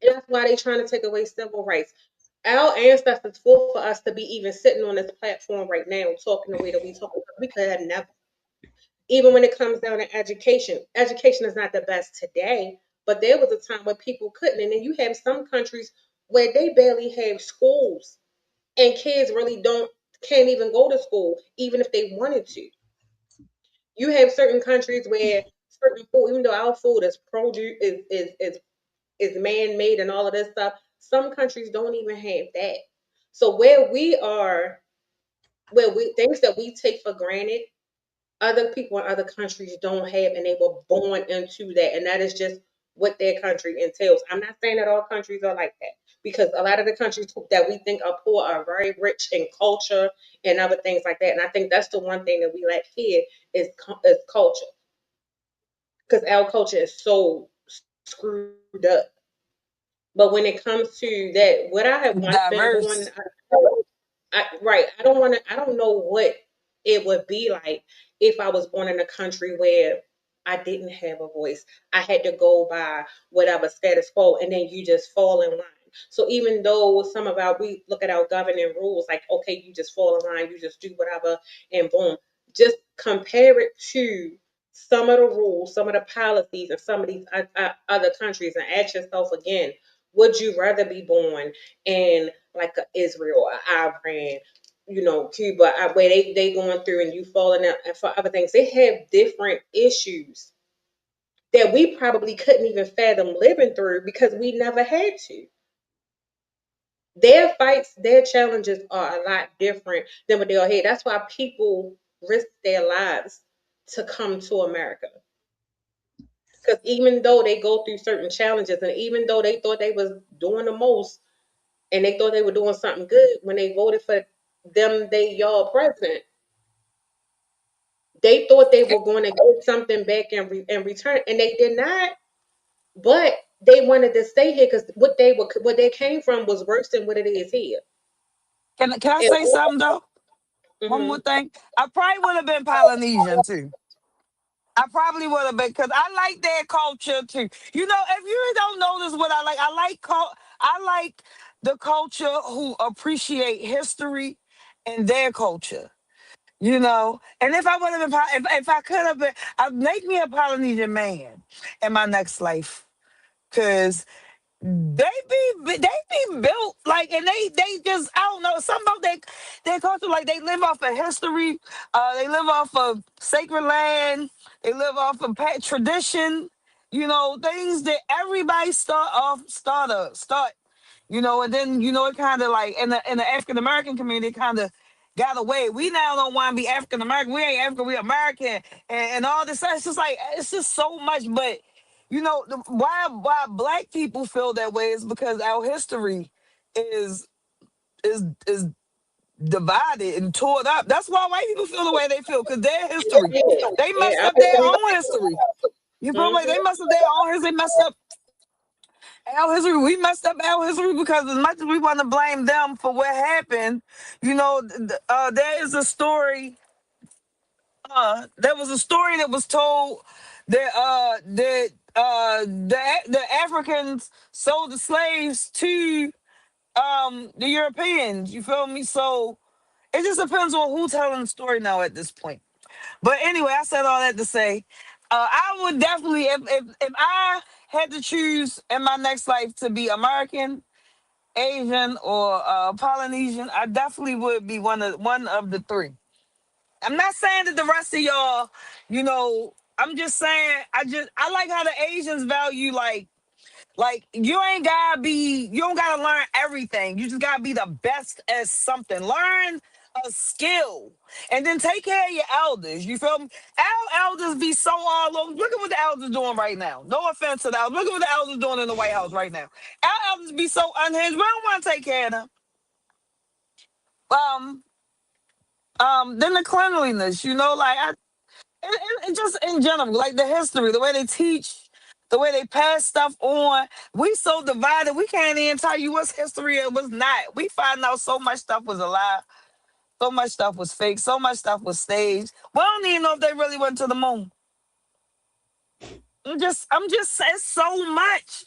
And that's why they're trying to take away civil rights. Our ancestors fought for us to be even sitting on this platform right now, talking the way that we talk. We could have never. Even when it comes down to education, education is not the best today, but there was a time where people couldn't. And then you have some countries where they barely have schools, and kids really don't can't even go to school, even if they wanted to. You have certain countries where certain food, even though our food is produce is man made and all of this stuff, some countries don't even have that. So where we are, where we things that we take for granted, other people in other countries don't have, and they were born into that, and that is just what their country entails. I'm not saying that all countries are like that, because a lot of the countries that we think are poor are very rich in culture and other things like that. And I think that's the one thing that we lack here is culture, because our culture is so screwed up. But when it comes to that, what I have once been born, Diverse. right. I don't want to. I don't know what it would be like if I was born in a country where I didn't have a voice. I had to go by whatever status quo, and then you just fall in line. So even though some of our we look at our governing rules, like okay, you just fall in line, you just do whatever, and boom. Just compare it to some of the rules, some of the policies, and some of these other countries, and ask yourself again: would you rather be born in like a Israel or Iran, Cuba, where they going through and you falling out and for other things? They have different issues that we probably couldn't even fathom living through because we never had to. Their fights, their challenges are a lot different than what they are here. That's why people risk their lives to come to America. Because even though they go through certain challenges and even though they thought they was doing the most, and they thought they were doing something good when they voted for y'all president. They thought they were going to get something back in return, and they did not. But they wanted to stay here because what they came from was worse than what it is here. Can I And, say something though? One more mhm. thing. I probably would have been Polynesian too. I probably would have been because I like their culture too. You know, if you don't notice what I like I like the culture who appreciate history and their culture. You know, and if I would have been, if I could have been, I'd make me a Polynesian man in my next life, cause they be built like, and they just I don't know something about they culture, like they live off of history, they live off of sacred land, they live off of tradition, you know, things that everybody start, you know, and then you know it kind of like in the African American community kind of got away. We now don't want to be African American. We ain't African. We American, and all this. It's just like it's just so much, but you know why black people feel that way is because our history is is divided and torn up. That's why white people feel the way they feel because their history, Yeah, they messed yeah, up their own history. You feel me? They mhm. messed up their own history. They messed up our history. We messed up our history because as much as we want to blame them for what happened, you know, there is a story. There was a story that was told that the Africans sold the slaves to the Europeans. You feel me? So it just depends on who's telling the story now at this point. But anyway, I said all that to say, I would definitely, if I had to choose in my next life to be American, Asian, or Polynesian, I definitely would be one of the three. I'm not saying that the rest of y'all, I'm just saying I like how the Asians value like you don't gotta learn everything. You just gotta be the best at something. Learn a skill. And then take care of your elders. You feel me? Our elders be so all over. Look at what the elders doing right now. No offense to the elders. Look at what the elders doing in the White House right now. Our elders be so unhinged. We don't want to take care of them. Um, then the cleanliness, like and just in general, like the history, the way they teach, the way they pass stuff on. We so divided, we can't even tell you what's history and what's not. We find out so much stuff was a lie, so much stuff was fake, so much stuff was staged. We don't even know if they really went to the moon. I'm just saying so much.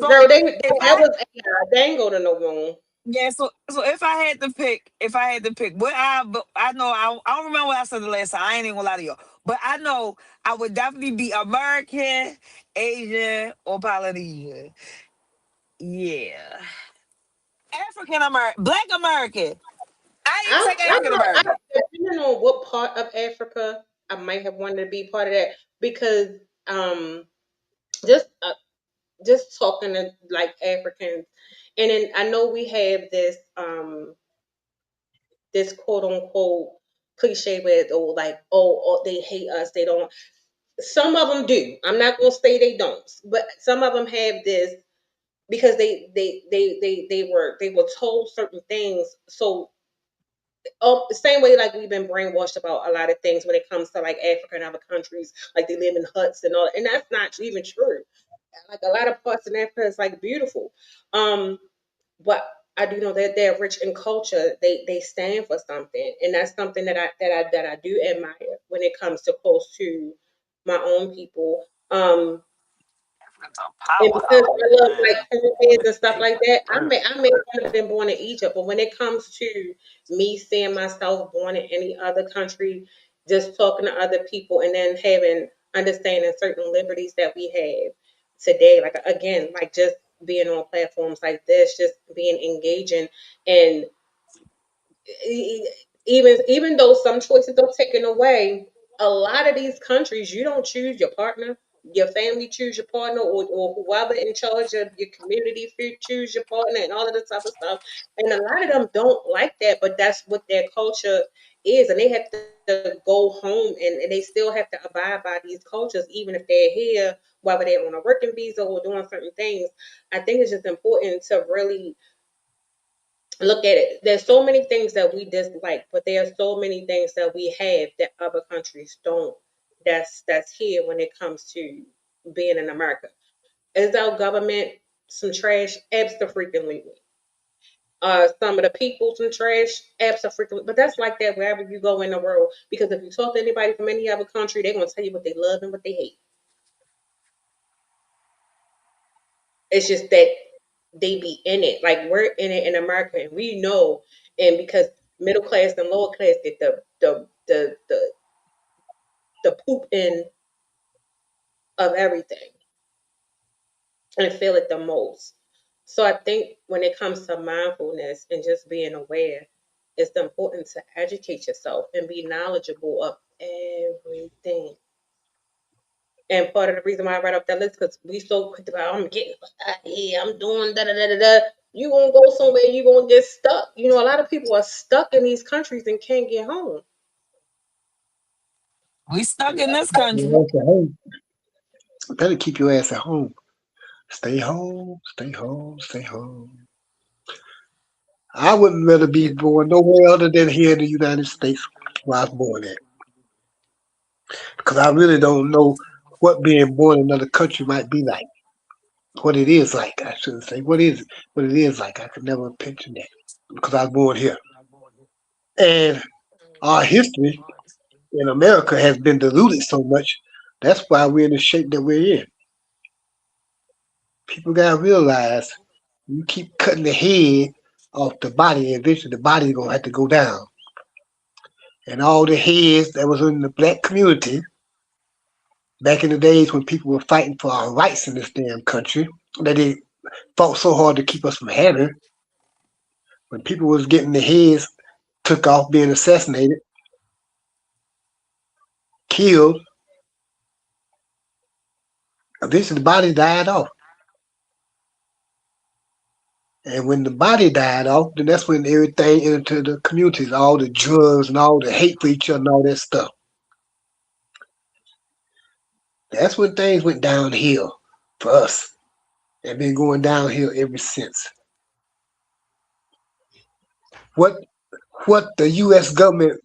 Girl, So they if that I was AI. They ain't go to no room. yeah, so if I had to pick, what I know I don't remember what I said the last time. I ain't even gonna lie to you, but I know I would definitely be American, Asian, or Polynesian. Yeah, African American, Black American. I didn't take I African know. American. Depending on what part of Africa, I might have wanted to be part of that because um, just just talking to like Africans, and then I know we have this quote unquote cliche where like oh they hate us, they don't. Some of them do. I'm not gonna say they don't, but some of them have this because they were told certain things. So the same way like we've been brainwashed about a lot of things when it comes to like Africa and other countries, like they live in huts and all, and that's not even true. Like a lot of parts in Africa is like beautiful. Um, but I do know that they're rich in culture. They stand for something, and that's something that I do admire when it comes to close to my own people. Africans are And because powerhouse, I love like man. pyramids and stuff They like that, earth. I may not have been born in Egypt, but when it comes to me seeing myself born in any other country, just talking to other people and then having understanding certain liberties that we have today, like again, like just being on platforms like this, just being engaging and even though some choices are taken away, a lot of these countries you don't choose your partner. Your family choose your partner, or whoever in charge of your community choose your partner, and all of this other stuff. And a lot of them don't like that, but that's what their culture is, and they have to go home and they still have to abide by these cultures, even if they're here, whether they're on a working visa or doing certain things. I think it's just important to really look at it. There's so many things that we dislike, but there are so many things that we have that other countries don't. That's here when it comes to being in America. Is our government some trash? Absolutely. Some of the people some trash? Absolutely. But that's like that wherever you go in the world. Because if you talk to anybody from any other country, they're gonna tell you what they love and what they hate. It's just that they be in it. Like we're in it in America, and we know. And because middle class and lower class get the poop in of everything and feel it the most. So I think when it comes to mindfulness and just being aware, it's important to educate yourself and be knowledgeable of everything. And part of the reason why I read off that list because we so quick about I'm getting out of here, I'm doing da da da da da. You gonna go somewhere, you gonna get stuck. You know, a lot of people are stuck in these countries and can't get home. We stuck in this Your country. ass at home. Better keep your ass at home. Stay home, stay home, stay home. I wouldn't rather be born nowhere other than here in the United States where I was born at. Because I really don't know what being born in another country might be like. What it is like, I shouldn't say. What it is like. I could never picture that. Because I was born here. And our history in America has been diluted so much. That's why we're in the shape that we're in. People gotta realize you keep cutting the head off the body, eventually the body's gonna have to go down. And all the heads that was in the black community Back in the days when people were fighting for our rights in this damn country, that they fought so hard to keep us from having, when people was getting their heads took off, being assassinated, killed, eventually the body died off. And when the body died off, then that's when everything entered the communities, all the drugs and all the hate for each other and all that stuff. That's when things went downhill for us. And been going downhill ever since. What the US government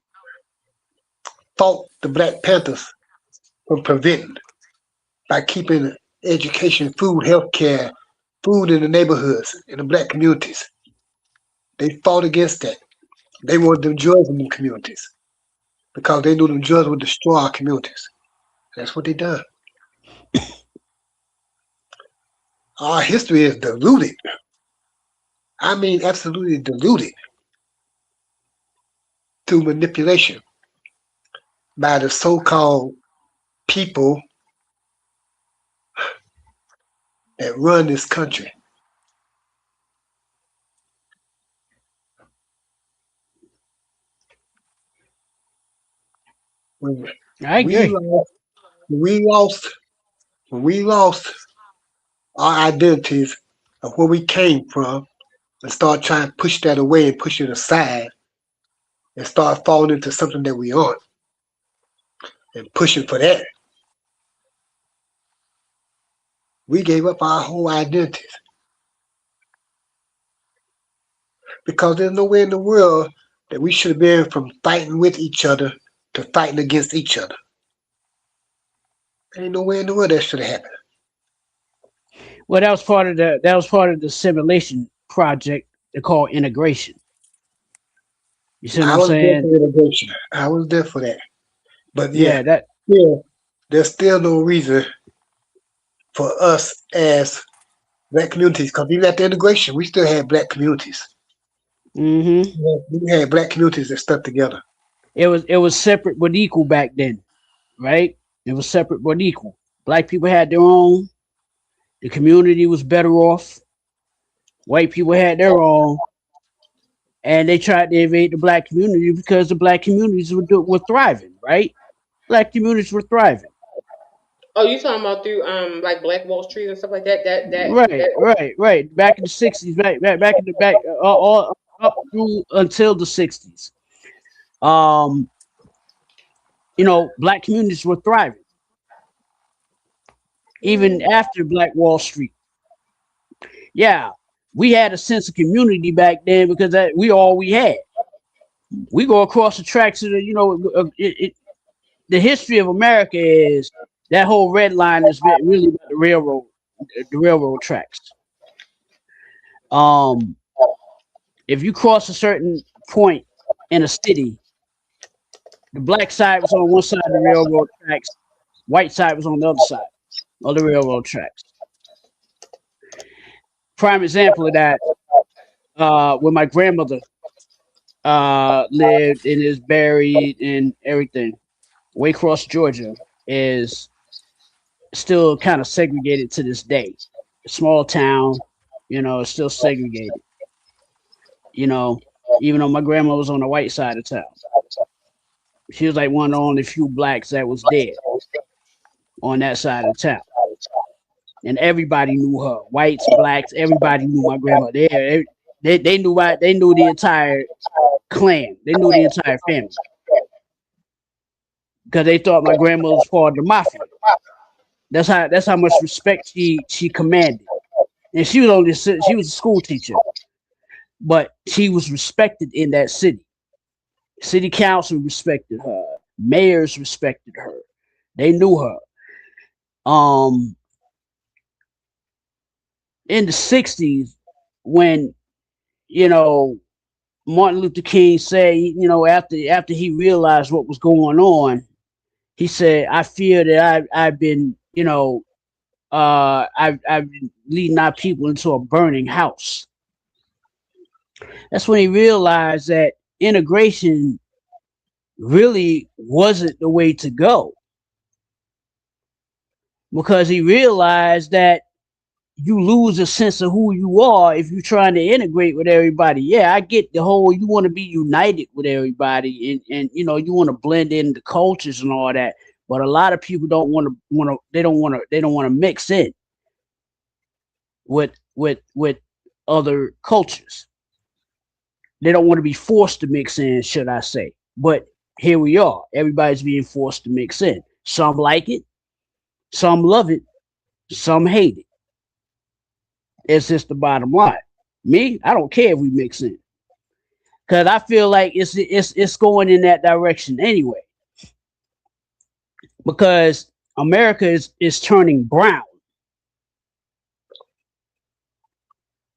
fought the Black Panthers from preventing by keeping education, food, health care, food in the neighborhoods, in the black communities. They fought against that. They wanted them drugs in the communities because they knew them drugs would destroy our communities. That's what they done. Our history is diluted. I mean, absolutely diluted through manipulation by the so-called people that run this country. When I we agree. lost, when we lost our identities of where we came from, and start trying to push that away and push it aside, and start falling into something that we aren't, and pushing for that, we gave up our whole identities because there's nowhere in the world that we should have been from fighting with each other to fighting against each other. Ain't nowhere in the world that should have happened. Well, that was part of the simulation project they call integration. You see what I I'm was there saying? for integration. I was there for that. But yeah, Yeah, that. there's still no reason for us as black communities, because even at the integration, we still had black communities. Mm-hmm. We had black communities that stuck together. It was separate but equal back then, right? It was separate but equal. Black people had their own. The community was better off. White people had their own, and they tried to invade the black community because the black communities were thriving, right? Black communities were thriving. Oh, you talking about through like Black Wall Street and stuff like that? Right, right, right. Back in the '60s, back in the back, all up through until the '60s. Um, black communities were thriving even Mm. after Black Wall Street. Yeah, we had a sense of community back then because we all we had. We go across the tracks of the history of America is that whole red line is really about the railroad tracks. Um, if you cross a certain point in a city, the black side was on one side of the railroad tracks, white side was on the other side of the railroad tracks. Prime example of that, when my grandmother lived and is buried and everything, Waycross, Georgia, is still kind of segregated to this day. Small town, it's still segregated. You know, even though my grandma was on the white side of town, she was like one of the only few blacks that was there on that side of town, and everybody knew her. Whites, blacks, everybody knew my grandma. They knew they knew the entire clan. They knew the entire family because they thought my grandma was part of the mafia. That's how much respect she commanded. And she was a school teacher, but she was respected in that city. City council respected her. Mayors respected her. They knew her. In the '60s, when you know Martin Luther King said, after he realized what was going on, he said, "I fear that I've been, I've been leading our people into a burning house." That's when he realized that integration really wasn't the way to go. because he realized that you lose a sense of who you are if you're trying to integrate with everybody. Yeah, I get the whole you want to be united with everybody and you know you want to blend in the cultures and all that. But a lot of people don't want to they don't want to mix in with other cultures. They don't want to be forced to mix in, should I say. But here we are. Everybody's being forced to mix in. Some like it, some love it, some hate it. It's just the bottom line. Me, I don't care if we mix in. Cause I feel like it's going in that direction anyway. Because America is turning brown.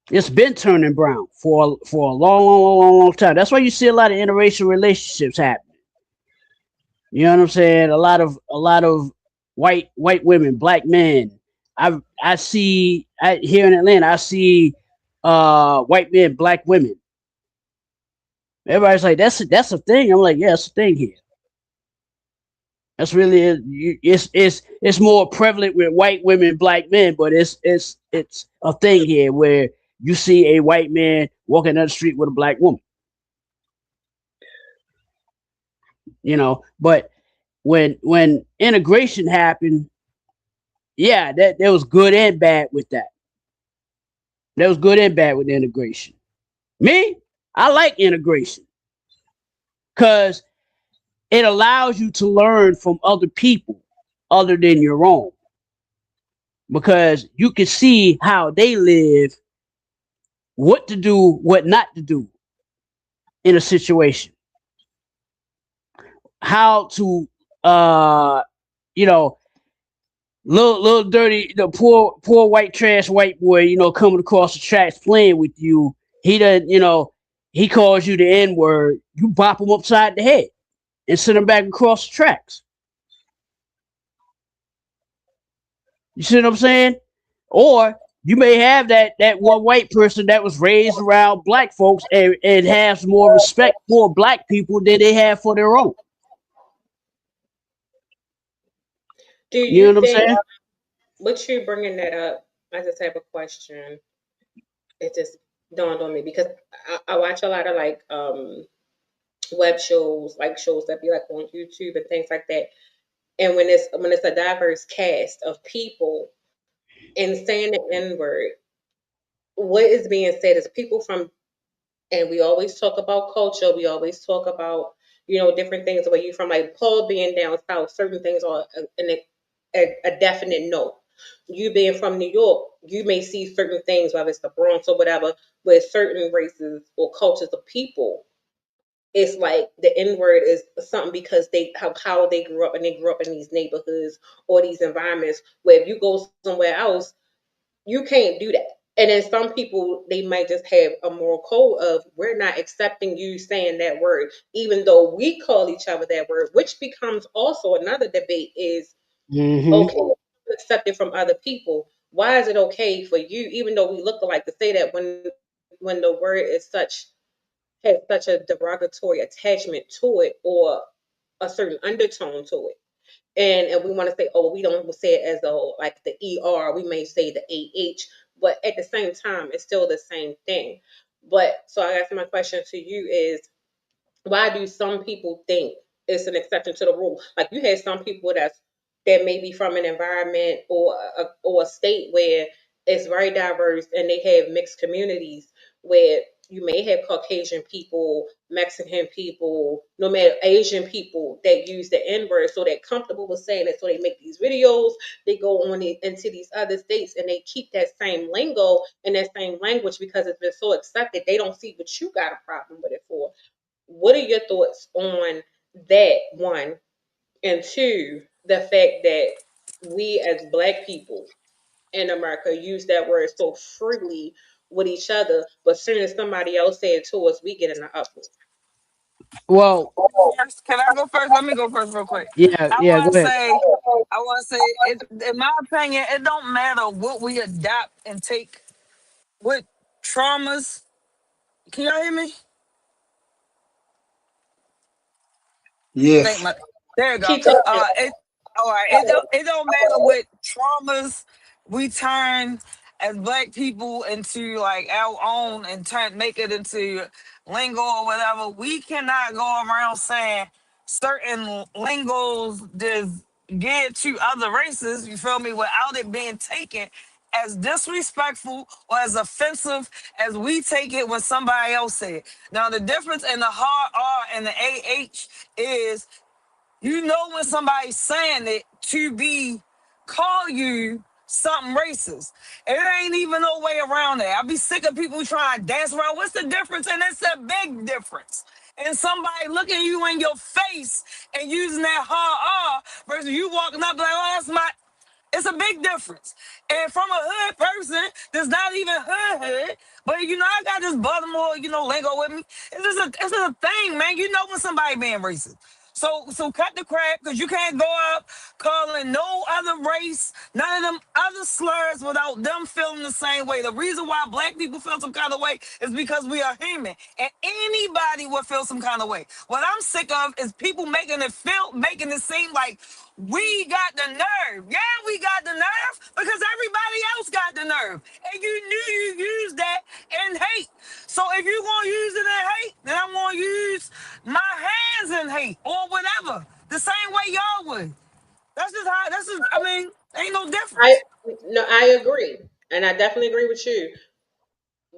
It's been turning brown for a long time. That's why you see a lot of interracial relationships happening. You know what I'm saying? A lot of white women, black men. I see here in Atlanta. I see white men, black women. Everybody's like, that's a thing. I'm like, yeah, it's a thing here. That's really it's more prevalent with white women, black men, but it's a thing here where you see a white man walking down the street with a black woman. You know, but when integration happened, yeah, that there was good and bad with that. There was good and bad with integration. Me, I like integration because it allows you to learn from other people other than your own because you can see how they live, what to do, what not to do in a situation, how to you know, little dirty, the poor white trash white boy, you know, coming across the tracks playing with you. He doesn't, you know, he calls you the N word. You bop him upside the head and send him back across the tracks. You see what I'm saying? Or you may have that one white person that was raised around black folks and has more respect for black people than they have for their own. Do You know you what I'm think, saying? with you bringing that up, I just have a question. It just dawned on me because I watch a lot of like web shows, like shows that be like on YouTube and things like that. And when it's a diverse cast of people and saying the N word, what is being said is people from, and we always talk about culture. We always talk about different things where you from, like Paul being down south. Certain things are a definite no. You being from New York, you may see certain things, whether it's the Bronx or whatever, with certain races or cultures of people. It's like the N word is something because how they grew up, and they grew up in these neighborhoods or these environments where if you go somewhere else, you can't do that. And then some people, they might just have a moral code of we're not accepting you saying that word, even though we call each other that word, which becomes also another debate is Mm-hmm. okay, accept it from other people. Why is it okay for you, even though we look alike, to say that when the word is has such a derogatory attachment to it or a certain undertone to it? And we want to say, oh, we don't say it as though like the ER, we may say the AH, but at the same time, it's still the same thing. But so I guess my question to you is, why do some people think it's an exception to the rule? Like you had some people that may be from an environment or a state where it's very diverse and they have mixed communities where you may have Caucasian people, Mexican people, no matter Asian people that use the N word, so they're comfortable with saying it. So they make these videos, they go on into these other states and they keep that same lingo and that same language because it's been so accepted. They don't see what you got a problem with it for. What are your thoughts on that, one? And two, the fact that we as Black people in America use that word so freely with each other, but as soon as somebody else say it to us, we get in an uproar. Well, First, can I go first? Let me go first real quick. yeah, I yeah, go want to ahead. say, I want to say, it. In my opinion, it don't matter what we adopt and take, what traumas. Can y'all hear me? I think Yes. my there you go. Keep talking. It All right, it don't matter what traumas we turn as black people into like our own and make it into lingo or whatever. We cannot go around saying certain lingos just geared to other races. You feel me? Without it being taken as disrespectful or as offensive as we take it when somebody else say it. Now the difference in the hard R and the AH is you know when somebody's saying it to be call you something racist. It ain't even no way around that. I be sick of people trying to dance around. What's the difference? And it's a big difference. And somebody looking you in your face and using that hard R versus you walking up like, oh, that's my. It's a big difference. And from a hood person that's not even hood, but you know, I got this Baltimore, lingo with me. It's a thing, man. You know when somebody being racist. So cut the crap because you can't go up calling no other race, none of them other slurs without them feeling the same way. The reason why black people feel some kind of way is because we are human, and anybody will feel some kind of way. What I'm sick of is people making it seem like we got the nerve. Yeah, we got the nerve because everybody else got the nerve, and you knew you used that in hate. So if you're gonna use it in hate, then I'm gonna use my hands in hate or whatever, the same way y'all would. That's just how. That's just. I mean, ain't no I difference. no, I agree, and I definitely agree with you.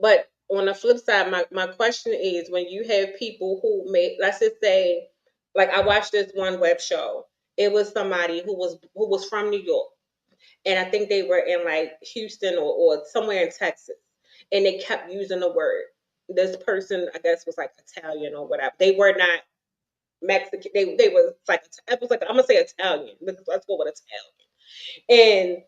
But on the flip side, my question is when you have people who make, let's just say, like I watched this one web show. It was somebody who was from New York, and I think they were in like Houston or somewhere in Texas, and they kept using the word. This person, I guess, was like Italian or whatever. They were not Mexican. They was like it was like I'm gonna say Italian because let's go with Italian. And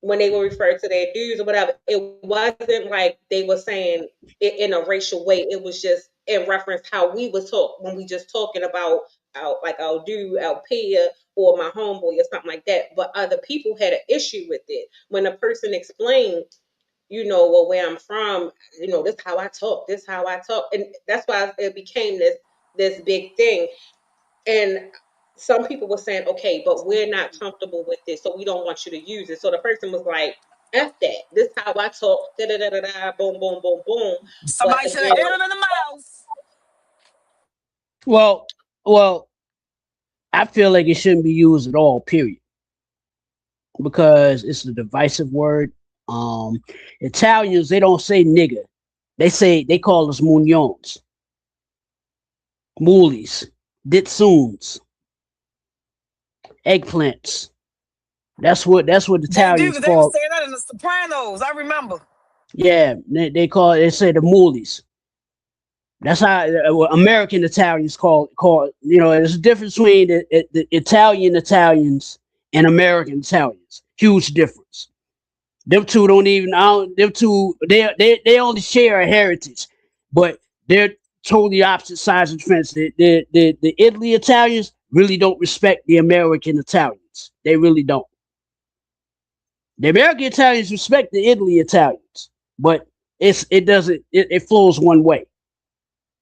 when they were referred to their dudes or whatever, it wasn't like they were saying it in a racial way. It was just in reference how we was talk when we just talking about our dude, our peer, or my homeboy or something like that. But other people had an issue with it when a person explained, well, where I'm from, this how I talk, this how I talk, and that's why it became this big thing. And some people were saying, okay, but we're not comfortable with this, so we don't want you to use it. So the person was like, F that. This how I talk, da da da da da, boom, boom, boom, boom. But Somebody should have again, hit him in the mouth. Well, well, I feel like it shouldn't be used at all, period, because it's a divisive word. Um, Italians, they don't say nigger. They call us mugnons, moolies, ditsoons, eggplants. That's what They do Italians because they was call. saying that in the Sopranos. I remember. Yeah, they say the moolies. That's how American Italians call. There's a difference between the Italian Italians and American Italians. Huge difference. Them two don't even. I don't, them two they only share a heritage, but they're totally opposite sides of the fence. The Italy Italians really don't respect the American Italians. They really don't. The American Italians respect the Italy Italians, but it flows one way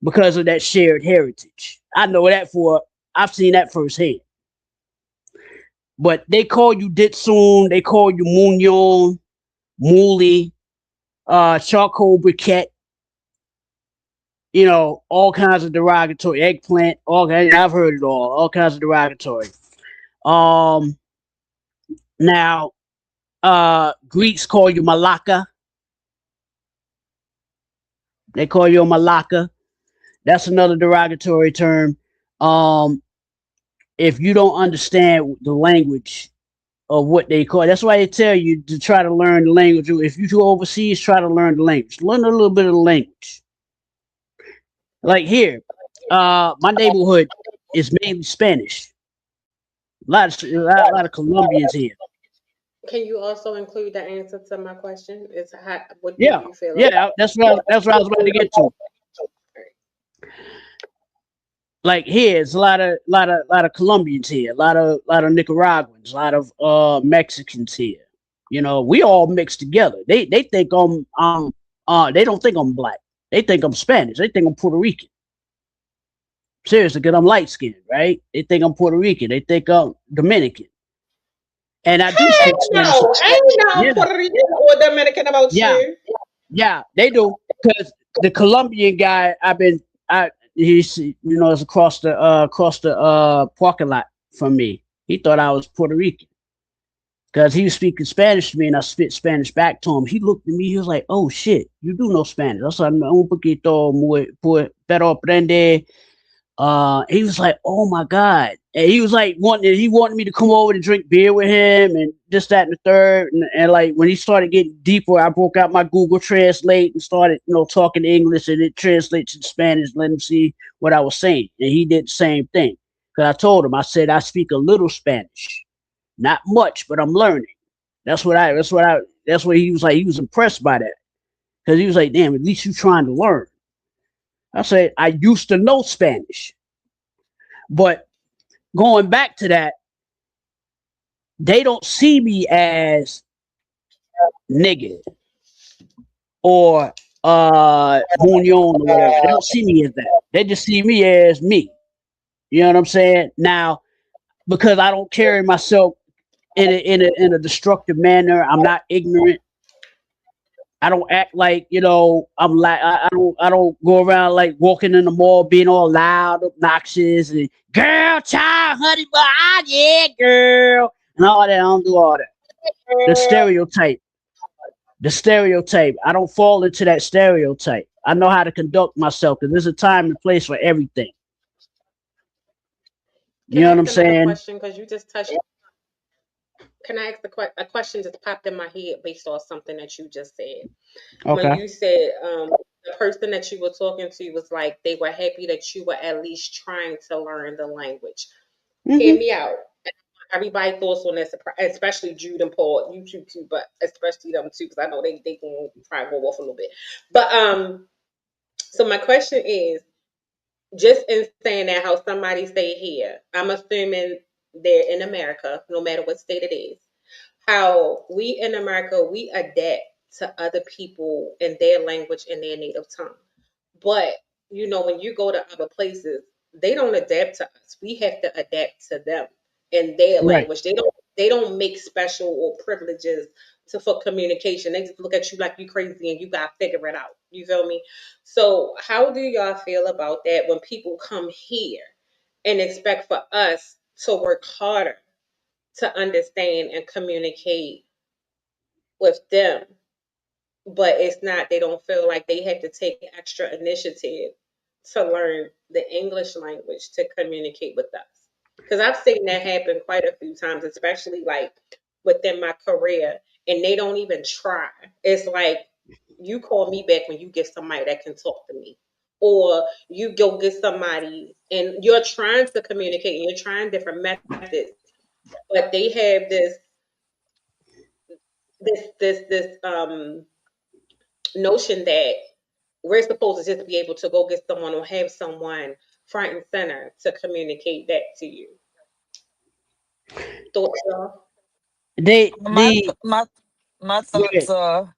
because of that shared heritage. I know that I've seen that firsthand. But they call you Ditsoon, they call you Mugnon, Mooly, charcoal briquette, all kinds of derogatory eggplant, I've heard it all kinds of derogatory. Um Now Greeks call you Malaka. They call you a Malaka. That's another derogatory term. Um if you don't understand the language of what they call. That's why they tell you to try to learn the language. If you go overseas, try to learn the language. Learn a little bit of the language. Like here, my neighborhood is mainly Spanish. A lot of Colombians here. can you also include the answer to my question? Is what do Yeah, you feel about? yeah. That's what I was about to get to. Like here, it's a lot of Colombians here, a lot of Nicaraguans, a lot of Mexicans here. We all mixed together. They think they don't think I'm black. They think I'm Spanish. They think I'm Puerto Rican. Seriously, because I'm light skinned, right? They think I'm Puerto Rican. They think I'm Dominican. and I do speak Heck Spanish. no. Ain't nothing Yeah, Puerto Rican or Dominican about yeah, you. yeah, they do. Because the Colombian guy, he's it's across the parking lot from me. He thought I was Puerto Rican because he was speaking Spanish to me, and I spit Spanish back to him. He looked at me. He was like, "Oh shit, you do know Spanish." I said, "Un poquito muy, pero aprende." He was like, "Oh my god!" And he was like, he wanted me to come over to drink beer with him, and this, that, and the third. And like when he started getting deeper, I broke out my Google Translate and started, talking English, and it translates to Spanish. Let him see what I was saying, and he did the same thing. Because I told him, I said, I speak a little Spanish, not much, but I'm learning. That's what he was like. He was impressed by that because he was like, "Damn, at least you trying to learn." I said, I used to know Spanish, but going back to that, they don't see me as nigga or Muñoz or whatever. They don't see me as that. They just see me as me. You know what I'm saying? Now, because I don't carry myself in a destructive manner, I'm not ignorant. I don't act like I'm like I don't go around like walking in the mall being all loud, obnoxious, and girl, child, honey, but yeah, girl, and all that. I don't do all that. The stereotype, the stereotype. I don't fall into that stereotype. I know how to conduct myself because there's a time and place for everything. You Can know I what I'm ask another saying? question? Because you just touched. Can I ask a question just popped in my head based off something that you just said? When Okay. you said the person that you were talking to was like they were happy that you were at least trying to learn the language. Hear Hmm. me out. Everybody thoughts on this, especially Jude and Paul, YouTube too, but especially them too, because I know they can try to go off a little bit. But so my question is, just in saying that, how somebody stay here, I'm assuming they're in America, no matter what state it is. How we in America we adapt to other people and their language and their native tongue. But when you go to other places, they don't adapt to us. We have to adapt to them in their Right. language. They don't make special or privileges for communication. They just look at you like you crazy and you gotta figure it out. You feel me? So how do y'all feel about that when people come here and expect for us to work harder to understand and communicate with them, but it's not, they don't feel like they have to take extra initiative to learn the English language to communicate with us? Because I've seen that happen quite a few times, especially like within my career, and they don't even try. It's like you call me back when you get somebody that can talk to me. Or you go get somebody and you're trying to communicate and you're trying different methods, but they have this notion that we're supposed to just be able to go get someone or have someone front and center to communicate that to you. Thoughts, y'all? They My the my my Go thoughts ahead. are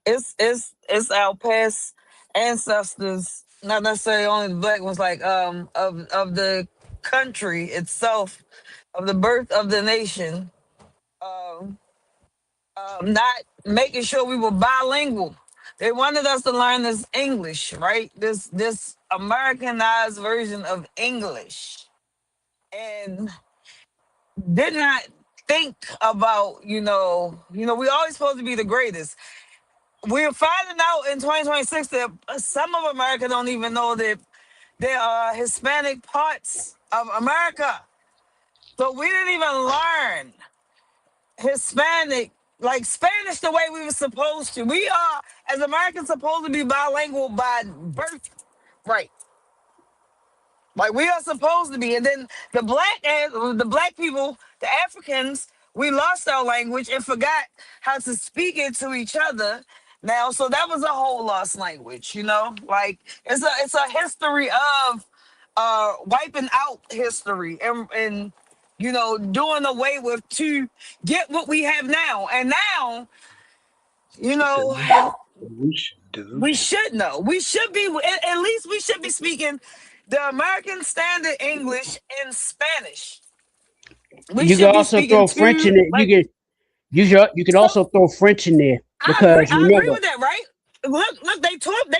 it's our past ancestors, not necessarily only the black ones, like of the country itself, of the birth of the nation, um, not making sure we were bilingual. They wanted us to learn this English, right? This Americanized version of English, and did not think about we always supposed to be the greatest. We're finding out in 2026 that some of America don't even know that there are Hispanic parts of America. So we didn't even learn Hispanic, like Spanish, the way we were supposed to. We are, as Americans, supposed to be bilingual by birth, right? Like we are supposed to be. And then the black people, the Africans, we lost our language and forgot how to speak it to each other now. So that was a whole lost language. Like it's a history of wiping out history and doing away with to get what we have now. And now, you She said, know, we should do. we should know. We should be, at least we should be speaking the American Standard English and Spanish. We You can should be also speaking throw French in two it. like You could so. also throw French in there I agree. because I agree remember, with that, right? Look. They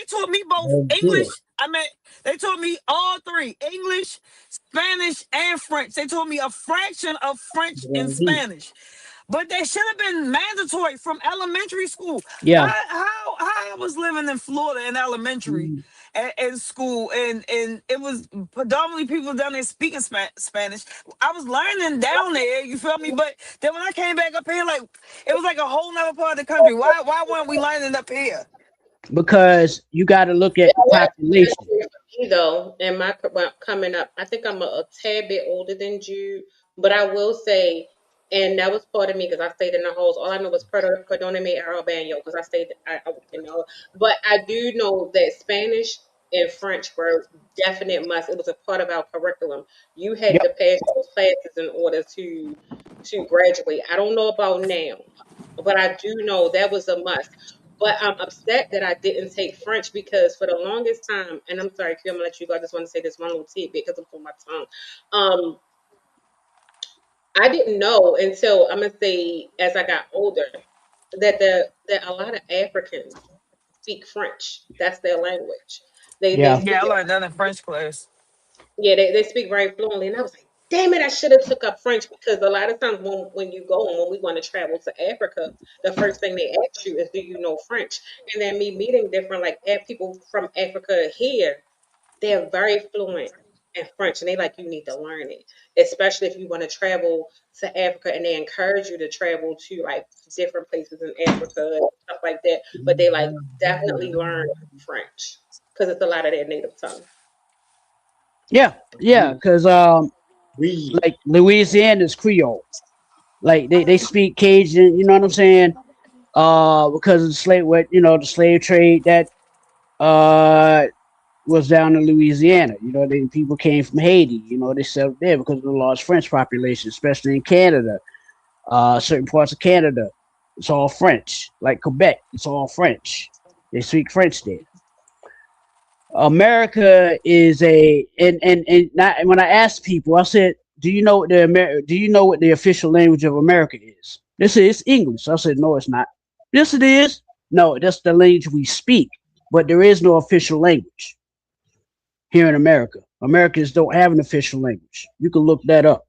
taught me both That's good. English. I mean, they taught me all three: English, Spanish, and French. They taught me a fraction of French and Indeed. Spanish. But they should have been mandatory from elementary school. yeah, How I was living in Florida in elementary and in school, and it was predominantly people down there speaking Spanish. I was learning down there, you feel me? But then when I came back up here, like it was like a whole nother part of the country. Why weren't we learning up here? because you got to look at the population. Me though, and well, coming up, I think I'm a tad bit older than Jude, but I will say, and that was part of me because I stayed in the halls. All I know was Perdoname Arabano because I stayed, you know, but I do know that Spanish and French were definite must. It was a part of our curriculum. You had to Yep. pass those classes in order to graduate. I don't know about now, but I do know that was a must. But I'm upset that I didn't take French because for the longest time, and I'm sorry, Q, I'm gonna let you go. I just want to say this one little tidbit because it's on my tongue. Um, I didn't know until I'm gonna say as I got older that a lot of Africans speak French. That's their language. They Yeah. speak Yeah, I it. learned that in French class. Yeah, they speak very fluently. And I was like, damn it, I should have took up French because a lot of times when you go and when we want to travel to Africa, the first thing they ask you is, do you know French? And then me meeting different like people from Africa here, they're very fluent in French and they like you need to learn it, especially if you want to travel to Africa and they encourage you to travel to like different places in Africa and stuff like that. But they like definitely learn French because it's a lot of their native tongue. Yeah. Yeah. Because We like Louisiana's Creole, like they speak Cajun. You know what I'm saying? Because of the slave, what the slave trade that uh was down in Louisiana. People came from Haiti. They settled there because of the large French population, especially in Canada. Certain parts of Canada, it's all French. Like Quebec, it's all French. They speak French there. America is and not, when I asked people, I said, do you know what the official language of America is? They said it's English. I said, no, it's not. Yes, it is. No, that's the language we speak, but there is no official language here in America. Americans don't have an official language. You can look that up.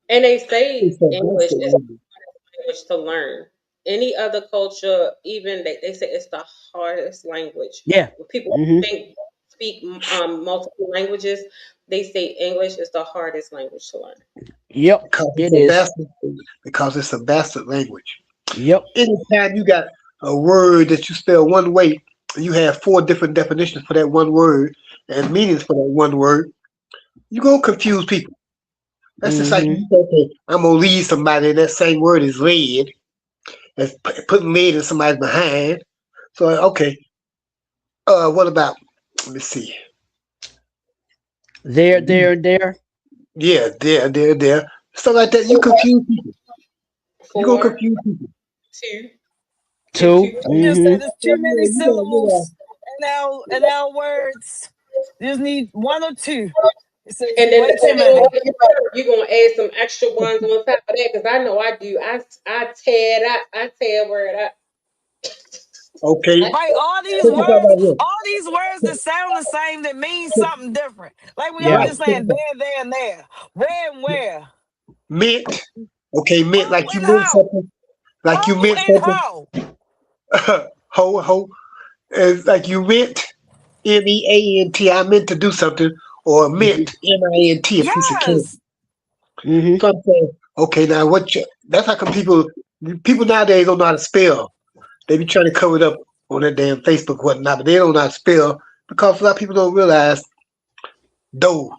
And they say it's a English bastard is language. language to learn. Any other culture, even they say it's the hardest language. Yeah. When people Hmm. think speak multiple languages, they say English is the hardest language to learn. Yep. Because it's It a is. bastard. Because it's a bastard language. Yep. Anytime you got a word that you spell one way, you have four different definitions for that one word and meanings for that one word. You gonna confuse people. That's just like Hmm. you say, okay, I'm gonna lead somebody, and that same word is led. That's putting lead in somebody's behind. So okay, what about? Let me see. There. Yeah, there. Stuff like that. You So confuse people. You gonna four, confuse people. two, two, Two. two, I'm two. just Hmm. saying there's Yeah, too many you gotta realize. syllables in our words. You just need one or two. It's And then way too depending on many. what you're gonna add some extra ones on top of that because I know I do. I tear a word up. Okay, I, Right, check this out right here. all these words that sound the same that mean something different. Like we Yeah. Right, always check saying this out. there, and there. Where and where. Mint. Okay, mint Who like you and meant how. something. Like you Who meant and something. how. Ho. It's like you meant MEANT. I meant to do something, or Hmm. mint MINT, a piece of candy. Yes. Hmm. So I'm saying, okay, now that's how come people nowadays don't know how to spell. They be trying to cover it up on their damn Facebook and whatnot, but they don't know how to spell because a lot of people don't realize dough.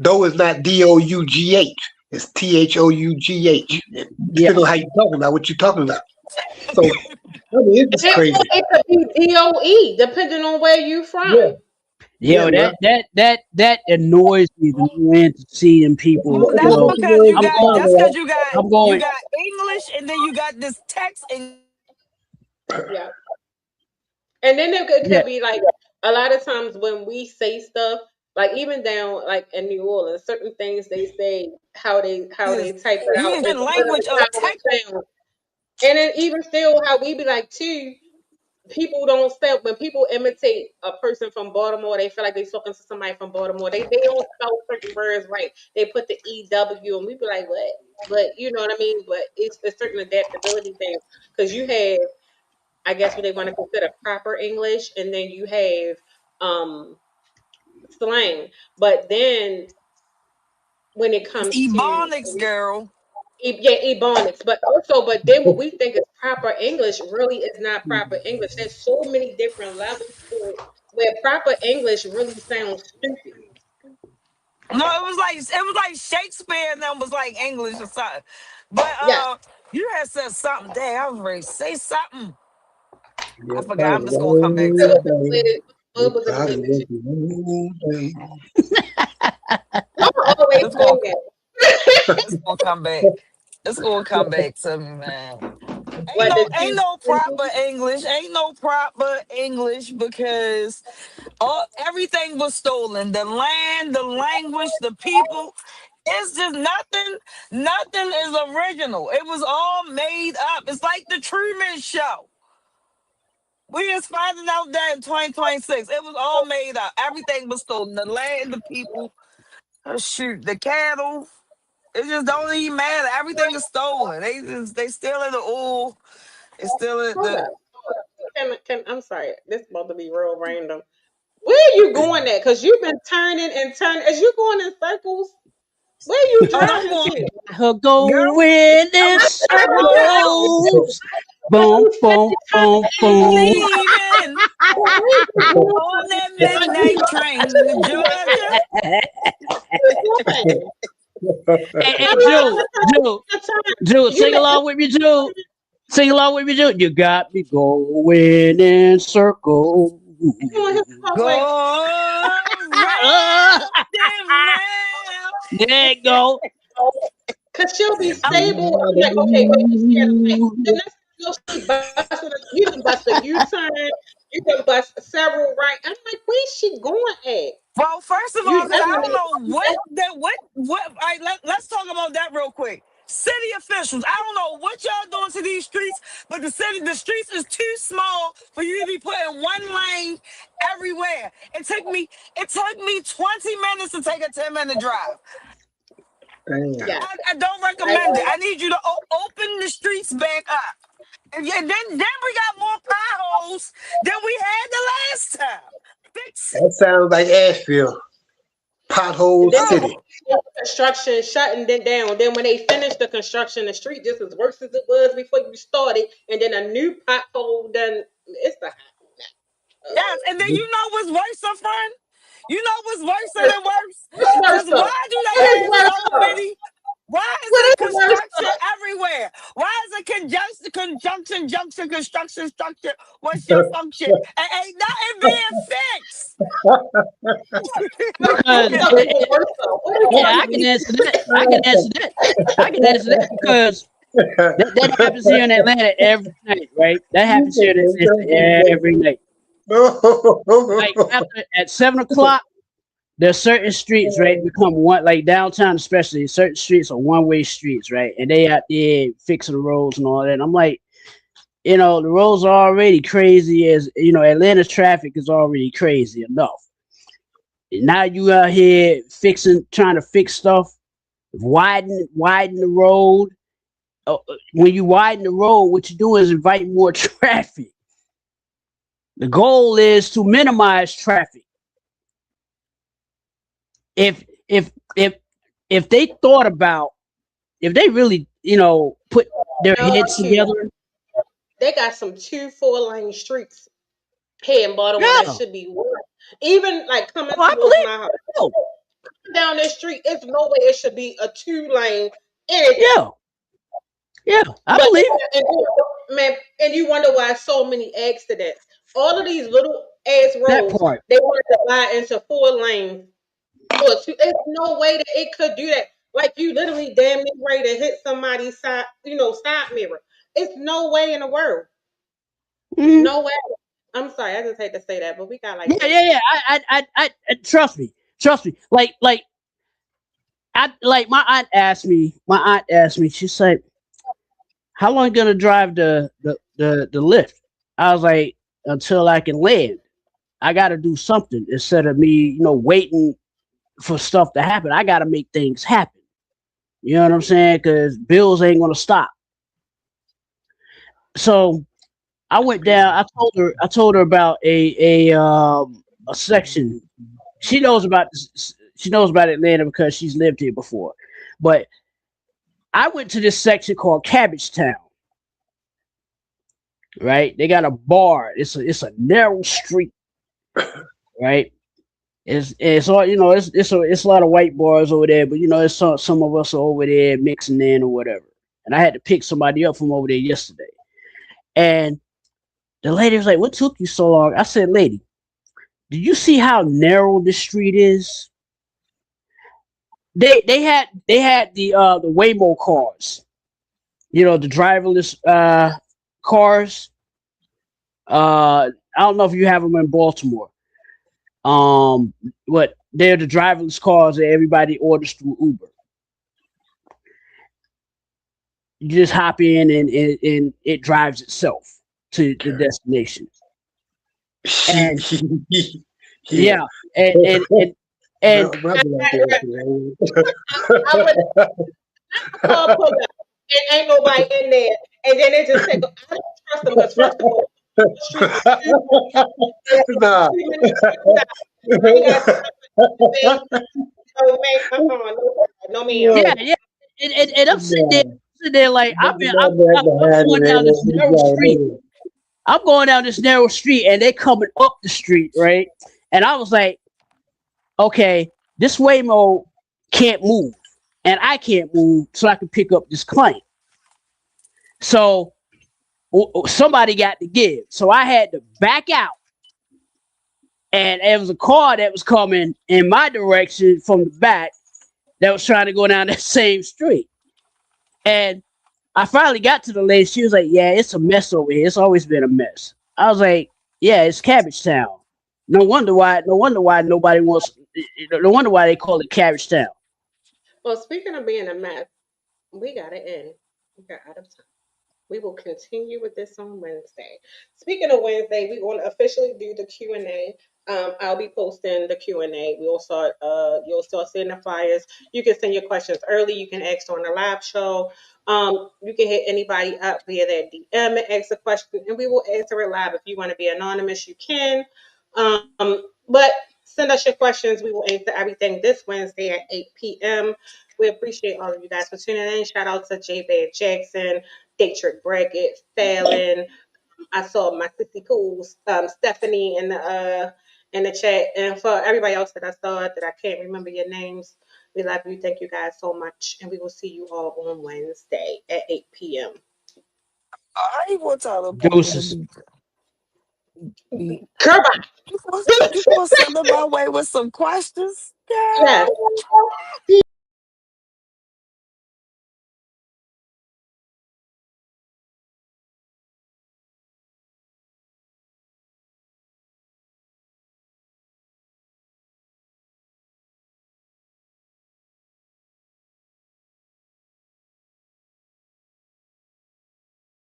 Dough is not DOUGH. It's THOUGH. Yeah. Depending on how you talking about what you're talking about. So I mean, it's just crazy. it could be DOE depending on where you Yeah, from. yeah, well, That annoys me, the new entity in people. Well, it's a bunch of words you I'm can going. find out. I'm you going. got English and then you got this text and Yeah. And then it Yeah. could be like a lot of times when we say stuff, Like even down like in New Orleans, certain things they say how they Yes. type it out is Even part of language how of it tech. sounds. And then even still how we be like too, people don't spell when people imitate a person from Baltimore, they feel like they talking to somebody from Baltimore. They don't spell certain words right. They put the EW and we be like, what? But you know what I mean? But it's a certain adaptability thing. Because you have, I guess what they want to consider proper English, and then you have slang. But then when it It's comes to ebonics, girl. yeah, ebonics, but also, but then what we think is proper English really is not proper English. There's so many different levels to it where proper English really sounds stupid. No, it was like Shakespeare and them was like English or something. But Yeah, you had said something. Dang, I was ready to say something. I Yes, I forgot. I'm just gonna come back to will it. what Yes, was it I related to? will Y'all always It's gonna sing that. it's gonna come back. It's gonna come back to me, man. Ain't What no the ain't two? no proper English. Ain't no proper English because all everything was stolen. The land, the language, the people. It's just nothing. Nothing is original. It was all made up. It's like the Truman Show. We just finding out that in 2026, it was all made up. Everything was stolen. The land, the people, shoot, the cattle. It just don't even matter. Everything is stolen. They stealing the oil. They stealing Hold the. up. Can I'm sorry. This is about to be real random. Where are you going at? Because you've been turning and turning. As you going in circles, where are you Oh, no, I'm driving going, to? Her girl. going in I know. circles. Boom, You said boom, you boom, turned I'm 80. boom. leaving Where are you going on that Are you midnight train to Georgia. going? Hey, How hey, many Jude, Jude, times Jude, you sing let along with me, Jude. Sing along with me, Jude. You got me going in circles. you on his Go way? round and round. There you go. Cause she'll be I'm, stable. I'm like, okay, wait, but she had a light. The next thing you know, she busted. You done bust a U-turn. You done bust several right. I'm like, where's she going at? well, first of You all, because I don't definitely. know what. All right, let's talk about that real quick. City officials, I don't know what y'all doing to these streets, but the streets is too small for you to be putting one lane everywhere. It took me 20 minutes to take a 10-minute drive. Damn. Yeah. I don't I, recommend it. I need you to open the streets back up. And yeah, then we got more potholes than we had the last time. Fix it. That sounds like Asheville, and Pothole then they City. Oh, had construction shutting it down. Then when they finished the construction, the street just as worse as it was before you started, and then a new pothole done. It's the yes. And then you know what's worse, my friend? You know what's worse what's than worse? worse Because though? why do they What is have worse so though? many? Why is What it is worse construction though? everywhere? Why is it conjunction, junction, construction, structure? What's your function? And ain't nothing being fixed. What is Because stuff even worse though? What is yeah, worse? I can answer that. I can answer that. I can answer that because that happens here in Atlanta every night, right? That happens here in Atlanta every night. Like after at 7 o'clock, there's certain streets, right, become one like downtown, especially certain streets are one-way streets, right? And they out there fixing the roads and all that. And I'm like, the roads are already crazy as Atlanta traffic is already crazy enough. And now you out here trying to fix stuff, widen the road. When you widen the road, what you do is invite more traffic. The goal is to minimize traffic. If if if if they thought about if they really put their No, heads Q. together, They got some 2 4 lane streets here in Baltimore that yeah, should be one. Even like coming oh, I towards believe my house. so. Down this street, it's no way it should be a 2 lane anything. Yeah, yeah, I But believe it. and, man, and you wonder why so many accidents. All of these little ass That roads, part. they want to divide into 4 lanes or two. There's no way that it could do that. Like you literally damn near ready to hit somebody's side, side mirror. It's no way in the world. Mhm. No way. I'm sorry, I just hate to say that, but we got like Yeah, this. yeah, yeah. I trust me. Trust me. Like my aunt asked me. My aunt asked me. She said, "How long you gonna drive the lift?" I was like, "Until I can land. I got to do something instead of me, waiting for stuff to happen. I got to make things happen. You know what I'm saying? Because bills ain't gonna stop." So I went down. I told her. I told her about a section. She knows about this. She knows about Atlanta because she's lived here before. But I went to this section called Cabbage Town. Right? They got a bar. It's a narrow street. Right? It's all it's a lot of white bars over there, but it's some of us are over there mixing in or whatever. And I had to pick somebody up from over there yesterday. And the lady was like, "What took you so long?" I said, "Lady, did you see how narrow this street is?" They had the Waymo cars, the driverless cars. I don't know if you have them in Baltimore. What they're the driverless cars that everybody orders through Uber. You just hop in and it drives itself to the destination. And Yeah. yeah, and My brother like Right, right. that. I would call pull up and ain't nobody in there, and then they just take. I don't trust them because first of all, the street is too and it's Nah. 3 minutes to 2 hours. I ain't got time for thing. So man, no ma'am. yeah, Yeah. yeah, and I'm Nah. sitting there like But the man back I'm behind going it down ain't this what we narrow got street. anyway. I'm going down this narrow street, and they coming up the street, right? And I was like, okay, this Waymo can't move, and I can't move, so I can pick up this client. So somebody got to give. So I had to back out, and there was a car that was coming in my direction from the back that was trying to go down that same street. And I finally got to the lady. She was like, "Yeah, it's a mess over here. It's always been a mess." I was like, "Yeah, it's Cabbage Town. No wonder why. No wonder why nobody wants. No wonder why they call it Cabbage Town." Well, speaking of being a mess, we got to end. We got out of time. We will continue with this on Wednesday. Speaking of Wednesday, we're going to officially do the Q&A. I'll be posting the Q&A. We'll start. You'll start seeing the flyers. You can send your questions early. You can ask on the live show. You can hit anybody up via their DM and ask a question, and we will answer it live. If you want to be anonymous, you can. But send us your questions. We will answer everything this Wednesday at 8 p.m. We appreciate all of you guys for tuning in. Shout out to J. Bear Jackson, Dietrich Brackett, Fallon. I saw my sissy cool Stephanie in the chat, and for everybody else that I saw that I can't remember your names. We love you. Thank you guys so much, and we will see you all on Wednesday at 8 p.m. I want y'all to put me to Deuces. be Goodbye. you gonna send them my way with some questions? Yes. Yeah.